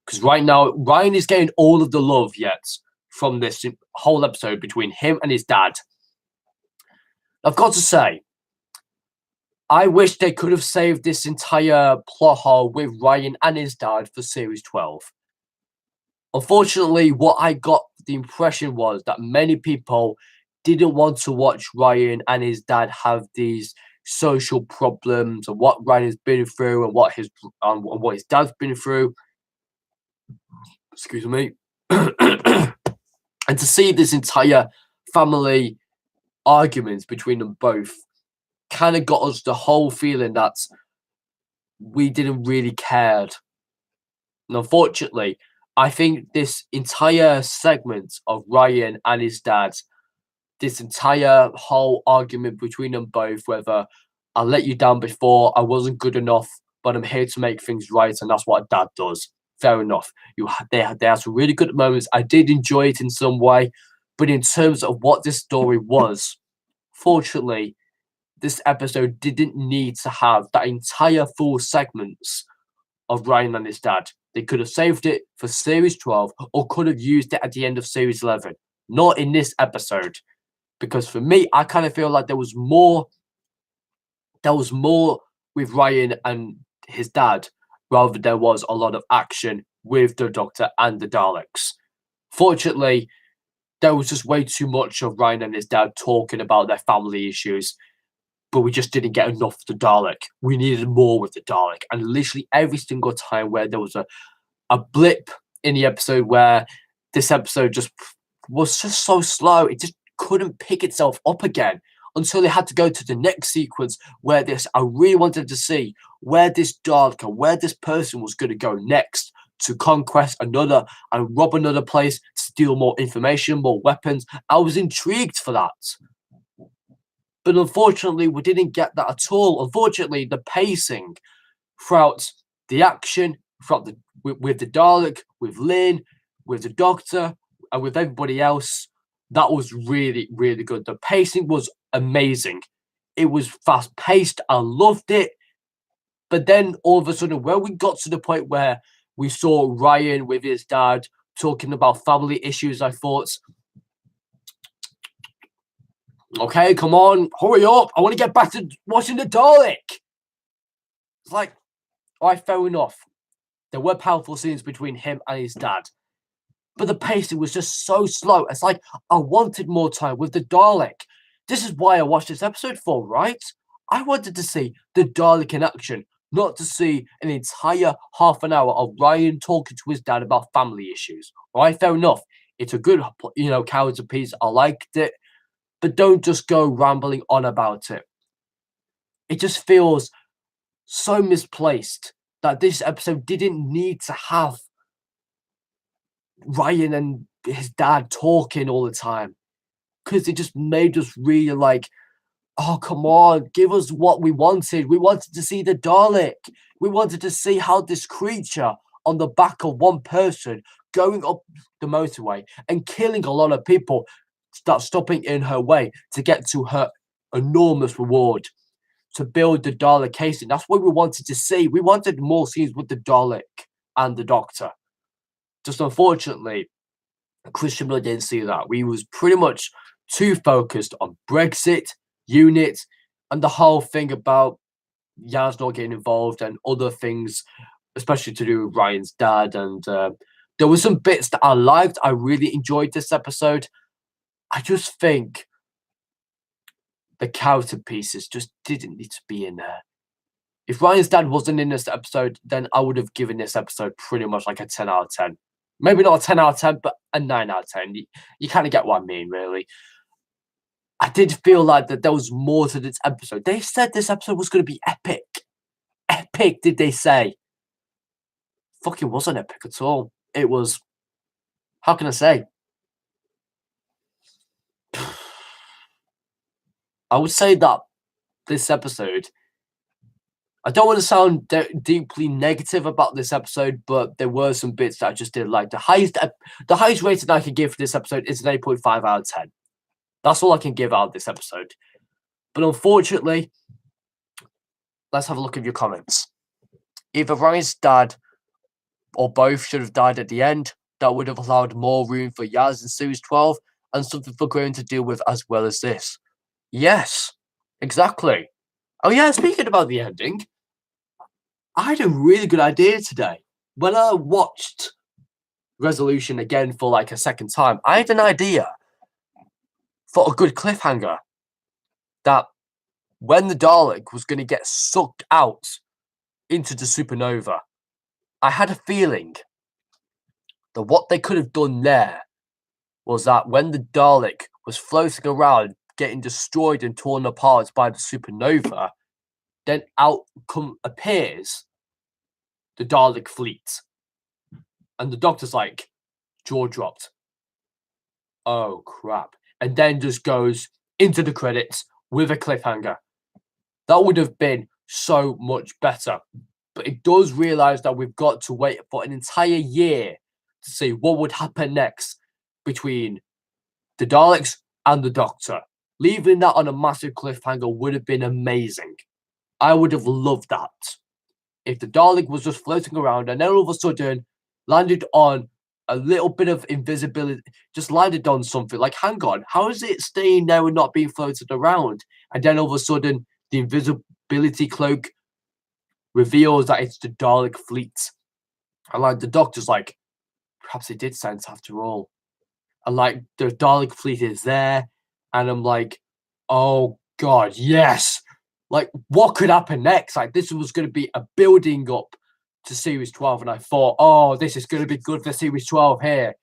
Because right now, Ryan is getting all of the love yet from this whole episode between him and his dad. I've got to say, I wish they could have saved this entire plot hole with Ryan and his dad for Series 12. Unfortunately, what I got the impression was that many people didn't want to watch Ryan and his dad have these social problems and what Ryan has been through and what his dad's been through. Excuse me. And to see this entire family arguments between them both kind of got us the whole feeling that we didn't really care. And unfortunately, I think this entire segment of Ryan and his dad, this entire whole argument between them both, whether I let you down before, I wasn't good enough, but I'm here to make things right, and that's what a dad does. Fair enough. They had some really good moments. I did enjoy it in some way, but in terms of what this story was, fortunately, this episode didn't need to have that entire full segments of Ryan and his dad. They could have saved it for Series 12 or could have used it at the end of Series 11. Not in this episode. Because for me, I kind of feel like there was more with Ryan and his dad rather than there was a lot of action with the Doctor and the Daleks. Fortunately, there was just way too much of Ryan and his dad talking about their family issues, but we just didn't get enough of the Dalek. We needed more with the Dalek. And literally every single time where there was a blip in the episode where this episode just was just so slow, it just couldn't pick itself up again until they had to go to the next sequence where I really wanted to see where this Dalek and where this person was going to go next to conquest another and rob another place, steal more information, more weapons. I was intrigued for that. But unfortunately, we didn't get that at all. Unfortunately, the pacing throughout the action, with the Dalek, with Lynn, with the Doctor, and with everybody else, that was really, really good. The pacing was amazing. It was fast-paced. I loved it. But then all of a sudden, when we got to the point where we saw Ryan with his dad talking about family issues, I thought, okay, come on, hurry up. I want to get back to watching the Dalek. It's like, all right, fair enough. There were powerful scenes between him and his dad. But the pacing was just so slow. It's like, I wanted more time with the Dalek. This is why I watched this episode for, right? I wanted to see the Dalek in action, not to see an entire half an hour of Ryan talking to his dad about family issues. All right, fair enough. It's a good, character piece. I liked it. But don't just go rambling on about it. It just feels so misplaced that this episode didn't need to have Ryan and his dad talking all the time, because it just made us really like, oh, come on, give us what we wanted. We wanted to see the Dalek. We wanted to see how this creature on the back of one person going up the motorway and killing a lot of people, start stopping in her way to get to her enormous reward, to build the Dalek casing. That's what we wanted to see. We wanted more scenes with the Dalek and the Doctor. Just unfortunately, Christian Miller didn't see that. We was pretty much too focused on Brexit, unit, and the whole thing about Yaz not getting involved and other things, especially to do with Ryan's dad. And there were some bits that I liked. I really enjoyed this episode. I just think the character pieces just didn't need to be in there. If Ryan's dad wasn't in this episode, then I would have given this episode pretty much like a 10 out of 10. Maybe not a 10 out of 10, but a 9 out of 10. You kind of get what I mean, really. I did feel like that there was more to this episode. They said this episode was going to be epic. Epic, did they say? Fucking wasn't epic at all. It was, how can I say? I would say that this episode, I don't want to sound deeply negative about this episode, but there were some bits that I just did like. The highest rating I could give for this episode is an 8.5 out of 10. That's all I can give out of this episode. But unfortunately, let's have a look at your comments. Either Ryan's dad or both should have died at the end. That would have allowed more room for Yaz in Series 12 and something for Graham to deal with as well as this. Yes, exactly. Oh yeah, speaking about the ending, I had a really good idea today. When I watched Resolution again for like a second time, I had an idea for a good cliffhanger that when the Dalek was going to get sucked out into the supernova, I had a feeling that what they could have done there was that when the Dalek was floating around, getting destroyed and torn apart by the supernova, then out appears the Dalek fleet. And the Doctor's like, jaw dropped. Oh, crap. And then just goes into the credits with a cliffhanger. That would have been so much better. But it does realize that we've got to wait for an entire year to see what would happen next between the Daleks and the Doctor. Leaving that on a massive cliffhanger would have been amazing. I would have loved that. If the Dalek was just floating around and then all of a sudden landed on a little bit of invisibility, just landed on something, like, hang on, how is it staying there and not being floated around? And then all of a sudden, the invisibility cloak reveals that it's the Dalek fleet. And like the Doctor's like, perhaps it did sense after all. And like the Dalek fleet is there, and I'm like, oh god, yes. Like, what could happen next? Like, this was going to be a building up to Series 12, and I thought, oh, this is going to be good for Series 12 here.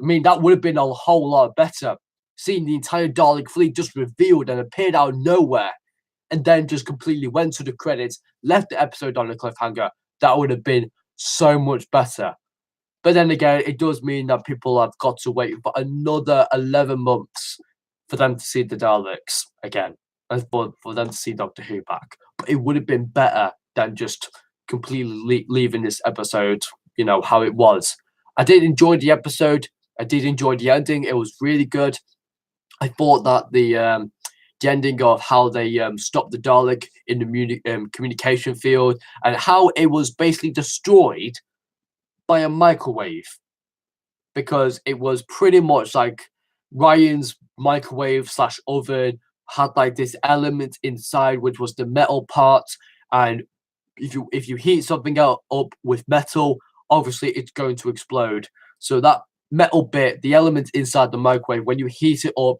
I mean, that would have been a whole lot better. Seeing the entire Dalek fleet just revealed and appeared out of nowhere, and then just completely went to the credits, left the episode on a cliffhanger. That would have been so much better. But then again, it does mean that people have got to wait for another 11 months for them to see the Daleks again, and for them to see Doctor Who back. But it would have been better than just completely leaving this episode, you know, how it was. I did enjoy the episode. I did enjoy the ending. It was really good. I thought that the ending of how they stopped the Dalek in the communication field and how it was basically destroyed by a microwave, because it was pretty much like Ryan's microwave slash oven had like this element inside which was the metal part, and if you heat something up with metal, obviously it's going to explode. So that metal bit, the element inside the microwave, when you heat it up,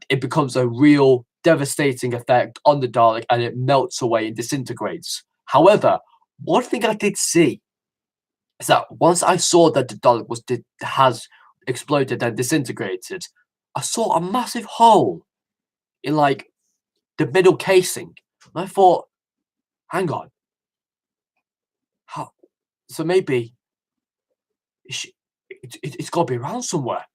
it becomes a real devastating effect on the Dalek and it melts away and disintegrates. However, one thing I did see is that once I saw that the Dalek has exploded and disintegrated, I saw a massive hole in like the middle casing. And I thought, hang on, how? So maybe it's got to be around somewhere.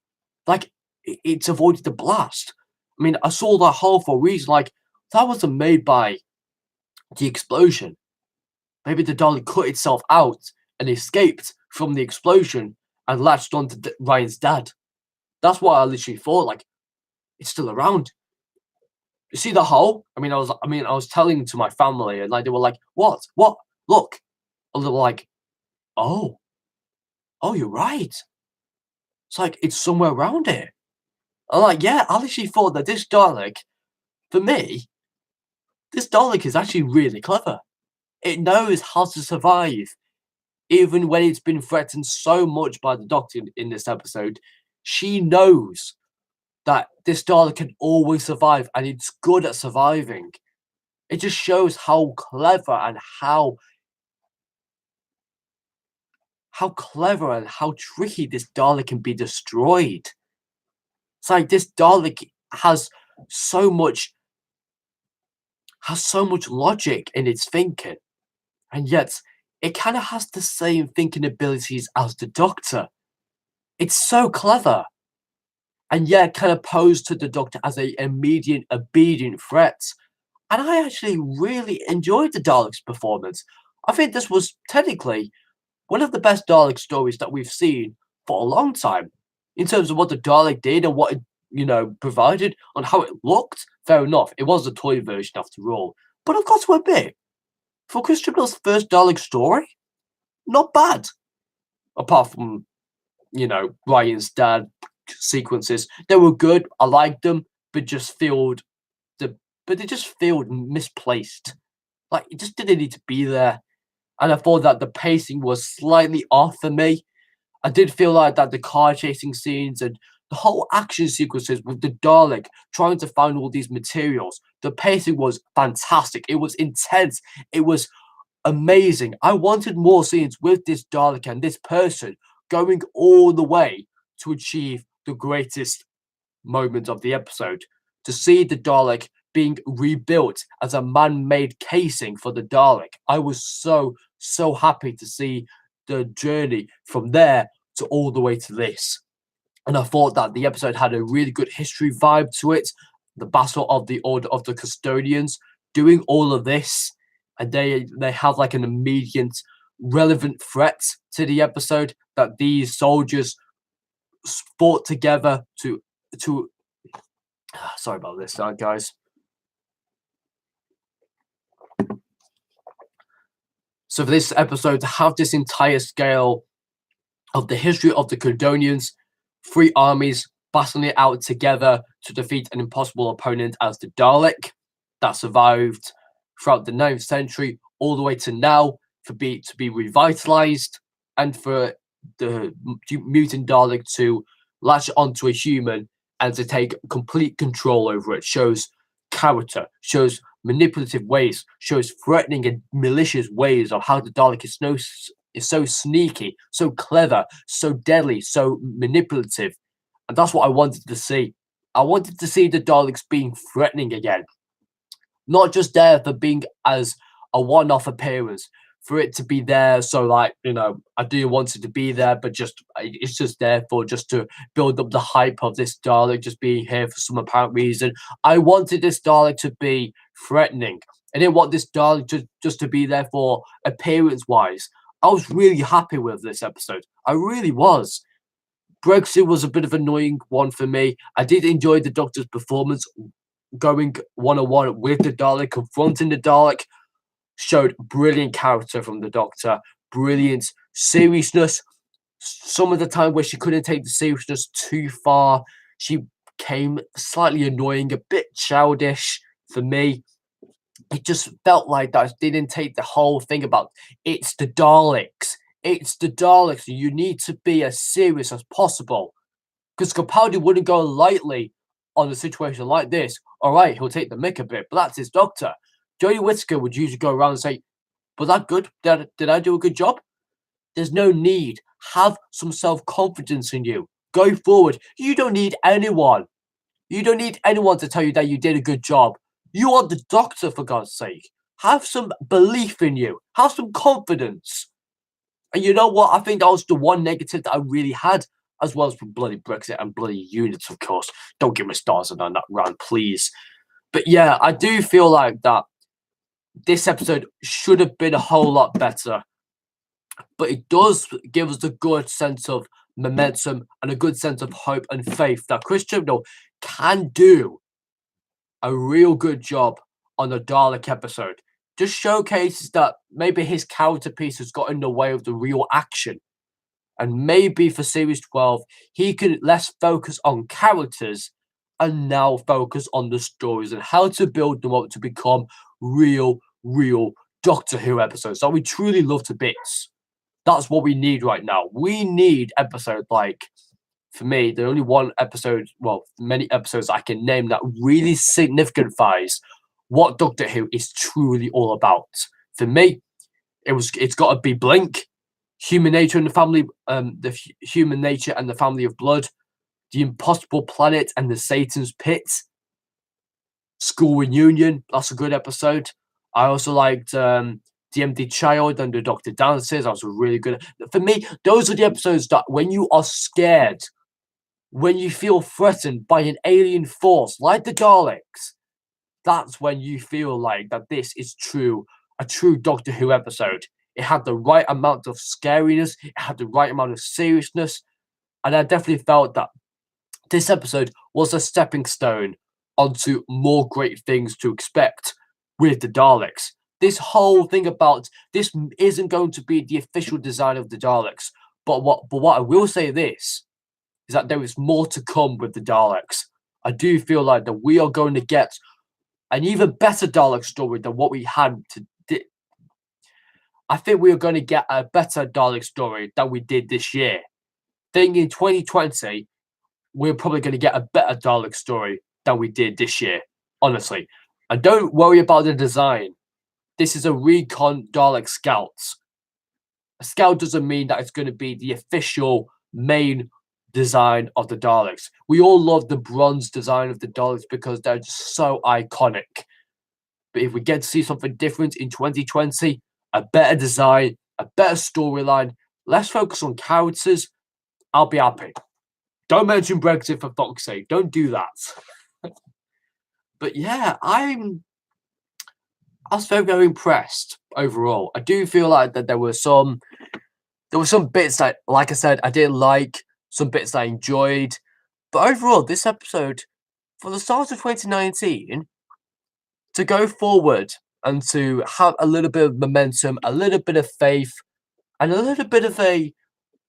Like, it's avoided the blast. I mean, I saw that hole for a reason. Like, that wasn't made by the explosion. Maybe the Dalek cut itself out and escaped from the explosion and latched onto Ryan's dad. That's what I literally thought. Like, it's still around. You see the hole? I was telling to my family, and like they were like, "What? What? Look!" And they were like, "Oh, you're right. It's like it's somewhere around here." I'm like, "Yeah." I literally thought that this Dalek, for me, this Dalek is actually really clever. It knows how to survive, even when it's been threatened so much by the Doctor in this episode. She knows that this Dalek can always survive, and it's good at surviving. It just shows how clever and how clever and how tricky this Dalek can be destroyed. It's like this Dalek has so much logic in its thinking, and yet it kind of has the same thinking abilities as the Doctor. It's so clever, and yet kind of posed to the Doctor as a immediate, obedient threat. And I actually really enjoyed the Dalek's performance. I think this was technically one of the best Dalek stories that we've seen for a long time, in terms of what the Dalek did and what it provided, and how it looked. Fair enough, it was a toy version after all. But I've got to admit, for Chris Chibnall's first Dalek story, not bad. Apart from, Ryan's dad sequences, they were good. I liked them, but they just felt misplaced. Like, it just didn't need to be there. And I thought that the pacing was slightly off for me. I did feel like that the car chasing scenes and the whole action sequences with the Dalek trying to find all these materials, the pacing was fantastic. It was intense. It was amazing. I wanted more scenes with this Dalek and this person going all the way to achieve the greatest moment of the episode. To see the Dalek being rebuilt as a man-made casing for the Dalek. I was so happy to see the journey from there to all the way to this. And I thought that the episode had a really good history vibe to it. The Battle of the Order of the Custodians, doing all of this, and they have like an immediate relevant threat to the episode, that these soldiers fought together to sorry about this, guys. So for this episode, to have this entire scale of the history of the Custodians, 3 armies battling it out together to defeat an impossible opponent as the Dalek, that survived throughout the 9th century all the way to now, to be revitalized, and for the mutant Dalek to latch onto a human and to take complete control over it, shows character, shows manipulative ways, shows threatening and malicious ways of how the Dalek is so sneaky, so clever, so deadly, so manipulative. And that's what I wanted to see. I wanted to see the Daleks being threatening again. Not just there for being as a one-off appearance, for it to be there, so like, I do want it to be there, but it's just there for just to build up the hype of this Dalek just being here for some apparent reason. I wanted this Dalek to be threatening. I didn't want this Dalek just to be there for appearance-wise. I was really happy with this episode. I really was. Brexit was a bit of an annoying one for me. I did enjoy the Doctor's performance, going one-on-one with the Dalek, confronting the Dalek. Showed brilliant character from the Doctor, brilliant seriousness. Some of the time where she couldn't take the seriousness too far, she became slightly annoying, a bit childish for me. It just felt like that didn't take the whole thing about it's the Daleks. It's the Daleks. You need to be as serious as possible. Because Capaldi wouldn't go lightly on a situation like this. All right, he'll take the mick a bit, but that's his Doctor. Jodie Whittaker would usually go around and say, was that good? Did I do a good job? There's no need. Have some self-confidence in you. Go forward. You don't need anyone. You don't need anyone to tell you that you did a good job. You are the Doctor, for God's sake. Have some belief in you. Have some confidence. And you know what? I think that was the one negative that I really had as well as for bloody Brexit and bloody units, of course. Don't give me stars on that rant, please. But yeah, I do feel like that this episode should have been a whole lot better. But it does give us a good sense of momentum and a good sense of hope and faith that Christian Bale can do a real good job on a Dalek episode. Just showcases that maybe his character piece has got in the way of the real action. And maybe for Series 12, he can less focus on characters and now focus on the stories and how to build them up to become real Doctor Who episodes that we truly love to bits. That's what we need right now. We need episodes like, for me, the only one episode, well, many episodes I can name that really signifies what Doctor Who is truly all about. For me, it's got to be Blink, Human Nature and the Family, Human Nature and the Family of Blood, The Impossible Planet and the Satan's Pit, School Reunion. That's a good episode. I also liked The Empty Child and the Doctor Dances. That was really good. For me, those are the episodes that when you are scared, when you feel threatened by an alien force like the Daleks, that's when you feel like that this is a true Doctor Who episode. It had the right amount of scariness, it had the right amount of seriousness, and I definitely felt that this episode was a stepping stone onto more great things to expect with the Daleks. This whole thing about this isn't going to be the official design of the Daleks, but what I will say this is that there is more to come with the Daleks. I do feel like that we are going to get an even better Dalek story than what we had I think we are going to get a better Dalek story than we did this year. I think in 2020, we're probably going to get a better Dalek story than we did this year, honestly. And don't worry about the design. This is a recon Dalek Scouts. A Scout doesn't mean that it's going to be the official main design of the Daleks. We all love the bronze design of the Daleks because they're just so iconic. But if we get to see something different in 2020, a better design, a better storyline, less focus on characters, I'll be happy. Don't mention Brexit for fuck's sake. Don't do that. But yeah, I was very impressed overall. I do feel like that there were some bits that, like I said, I didn't like, some bits that I enjoyed. But overall, this episode, for the start of 2019, to go forward and to have a little bit of momentum, a little bit of faith, and a little bit of a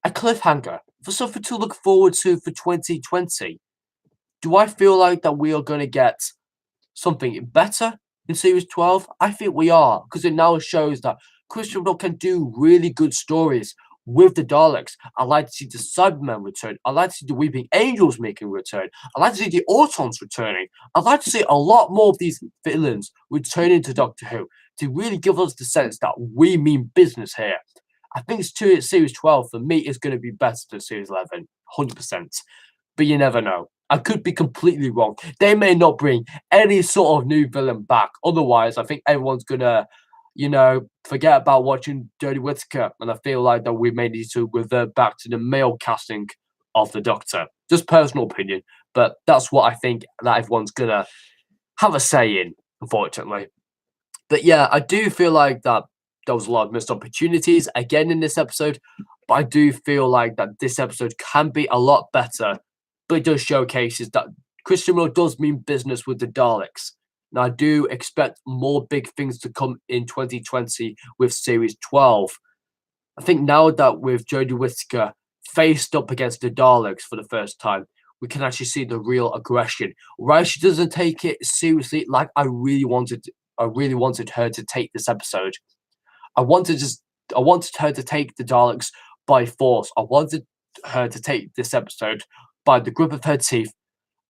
cliffhanger for something to look forward to for 2020. Do I feel like that we are going to get something better in Series 12? I think we are, because it now shows that Christian Bale can do really good stories with the Daleks. I like to see the Cybermen return. I like to see the Weeping Angels making a return. I like to see the Autons returning. I'd like to see a lot more of these villains returning to Doctor Who to really give us the sense that we mean business here. I think Series 12 for me is going to be better than Series 11, 100%. But you never know. I could be completely wrong. They may not bring any sort of new villain back. Otherwise, I think everyone's going to, forget about watching Jodie Whittaker. And I feel like that we may need to revert back to the male casting of the Doctor. Just personal opinion. But that's what I think that everyone's going to have a say in, unfortunately. But yeah, I do feel like that there was a lot of missed opportunities again in this episode. But I do feel like that this episode can be a lot better. But it does showcases that Christian Bale does mean business with the Daleks. And I do expect more big things to come in 2020 with Series 12. I think now that with Jodie Whittaker faced up against the Daleks for the first time, we can actually see the real aggression. Why she doesn't take it seriously like I really wanted her to take this episode. I wanted her to take the Daleks by force. I wanted her to take this episode by the grip of her teeth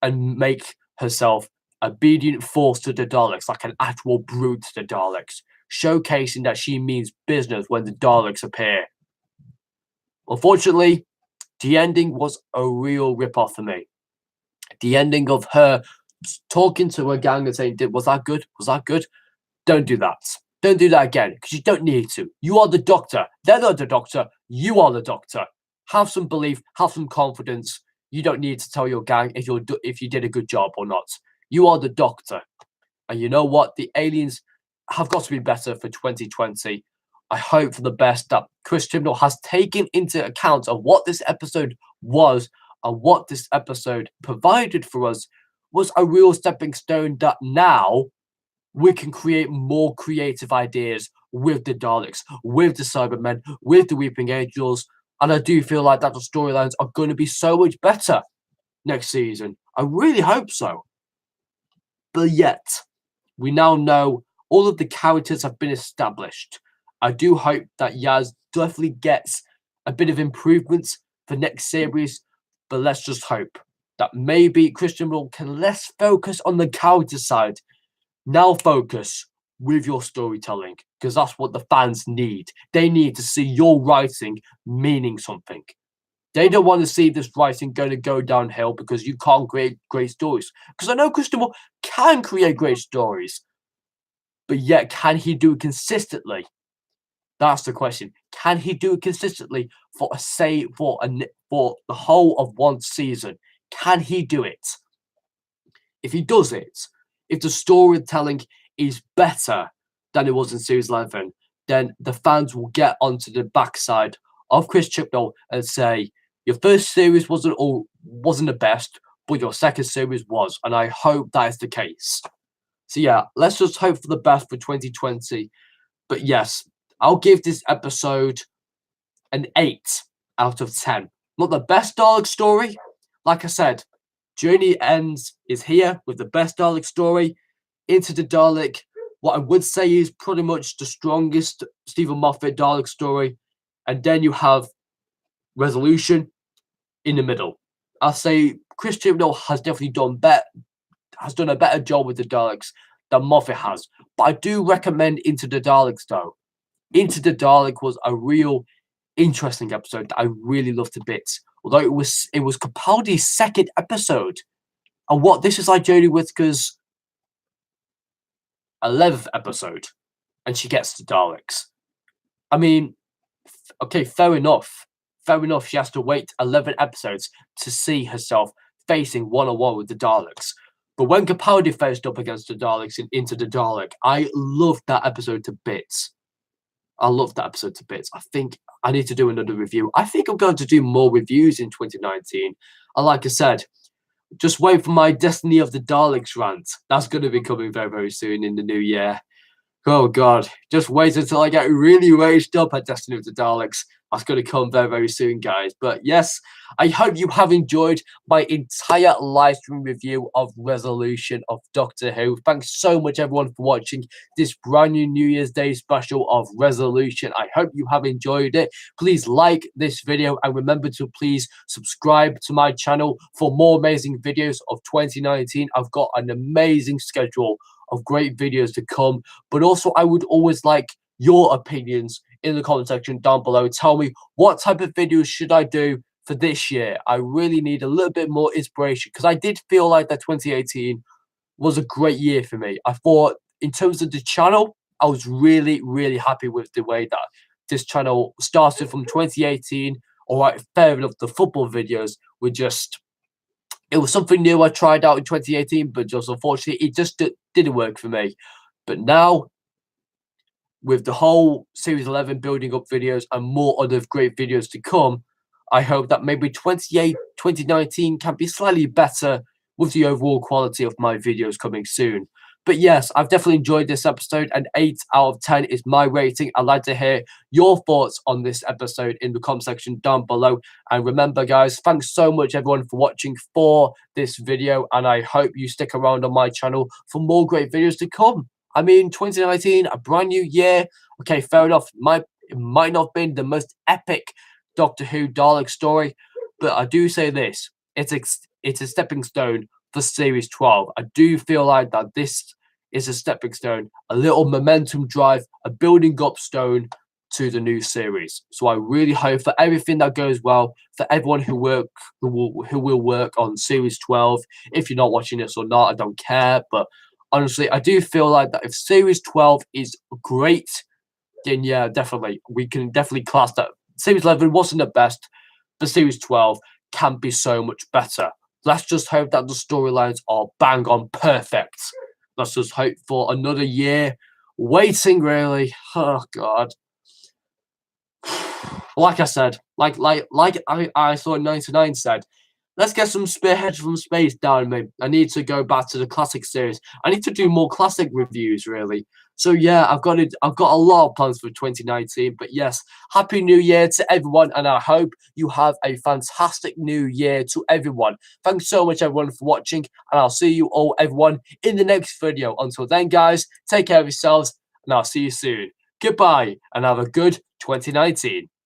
and make herself obedient force to the Daleks, like an actual brute to the Daleks, showcasing that she means business when the Daleks appear. Unfortunately, the ending was a real rip-off for me. The ending of her talking to her gang and saying, was that good? Was that good? Don't do that. Don't do that again, because you don't need to. You are the Doctor. They're not the Doctor. You are the Doctor. have some belief, have some confidence. You don't need to tell your gang if you did a good job or not. You are the Doctor, and you know what? The aliens have got to be better for 2020. I hope for the best that Chris Chibnall has taken into account of what this episode was and what this episode provided for us was a real stepping stone that now we can create more creative ideas with the Daleks, with the Cybermen, with the Weeping Angels. And I do feel like that the storylines are going to be so much better next season. I really hope so. But yet, we now know all of the characters have been established. I do hope that Yaz definitely gets a bit of improvements for next series, but let's just hope that maybe Christian Bale can less focus on the character side. Now focus with your storytelling, because that's what the fans need. They need to see your writing meaning something. They don't want to see this writing going to go downhill because you can't create great stories. Because I know Christian Bale can create great stories, but yet can he do it consistently? That's the question. Can he do it consistently for for the whole of one season? Can he do it? If he does it, if the storytelling is better than it was in series 11, then the fans will get onto the backside of Chris Chibnall and say, your first series wasn't the best, but your second series was. And I hope that is the case. So yeah, let's just hope for the best for 2020. But yes, I'll give this episode an 8 out of 10. Not the best Dalek story. Like I said, Journey Ends is here with the best Dalek story. Into the Dalek, what I would say is pretty much the strongest Stephen Moffat Dalek story. And then you have Resolution in the middle. I'll say Chris Chibnall has definitely done a better job with the Daleks than Moffat has. But I do recommend Into the Daleks though. Into the Dalek was a real interesting episode that I really loved to bits. Although it was Capaldi's second episode. And what this is like Jodie Whittaker's 11th episode. And she gets the Daleks. I mean, okay, fair enough. Fair enough, she has to wait 11 episodes to see herself facing one-on-one with the Daleks. But when Capaldi faced up against the Daleks in Into the Dalek, I loved that episode to bits. I think I need to do another review. I think I'm going to do more reviews in 2019. And like I said, just wait for my Destiny of the Daleks rant. That's going to be coming very, very soon in the new year. Oh God, just wait until I get really raged up at Destiny of the Daleks. That's going to come very, very soon, guys. But yes, I hope you have enjoyed my entire live stream review of Resolution of Doctor Who. Thanks so much, everyone, for watching this brand new New Year's Day special of Resolution. I hope you have enjoyed it. Please like this video and remember to please subscribe to my channel for more amazing videos of 2019. I've got an amazing schedule of great videos to come, but also I would always like your opinions in the comment section down below. Tell me what type of videos should I do for this year. I really need a little bit more inspiration because I did feel like that 2018 was a great year for me. I thought in terms of the channel, I was really, really happy with the way that this channel started from 2018. All right, fair enough, the football videos were just, it was something new I tried out in 2018, but just unfortunately, it just didn't work for me. But now, with the whole Series 11 building up videos and more other great videos to come, I hope that maybe 2019 can be slightly better with the overall quality of my videos coming soon. But yes, I've definitely enjoyed this episode. An 8 out of 10 is my rating. I'd like to hear your thoughts on this episode in the comment section down below. And remember, guys, thanks so much, everyone, for watching for this video. And I hope you stick around on my channel for more great videos to come. I mean, 2019, a brand new year. Okay, fair enough. It might not have been the most epic Doctor Who Dalek story, but I do say this. It's a stepping stone for Series 12. I do feel like that this is a stepping stone, a little momentum drive, a building up stone to the new series. So I really hope for everything that goes well, for everyone who will work on Series 12. If you're not watching this or not, I don't care. But honestly, I do feel like that if Series 12 is great, then yeah, definitely. We can definitely class that. Series 11 wasn't the best, the Series 12 can be so much better. Let's just hope that the storylines are bang on perfect. Let's just hope for another year waiting, really. Oh, God. Like I said, like I thought 99 said, let's get some spearheads from space down me. I need to go back to the classic series. I need to do more classic reviews, really. So yeah, I've got a lot of plans for 2019. But yes, happy New Year to everyone, and I hope you have a fantastic New Year to everyone. Thanks so much, everyone, for watching, and I'll see you all, everyone, in the next video. Until then, guys, take care of yourselves, and I'll see you soon. Goodbye, and have a good 2019.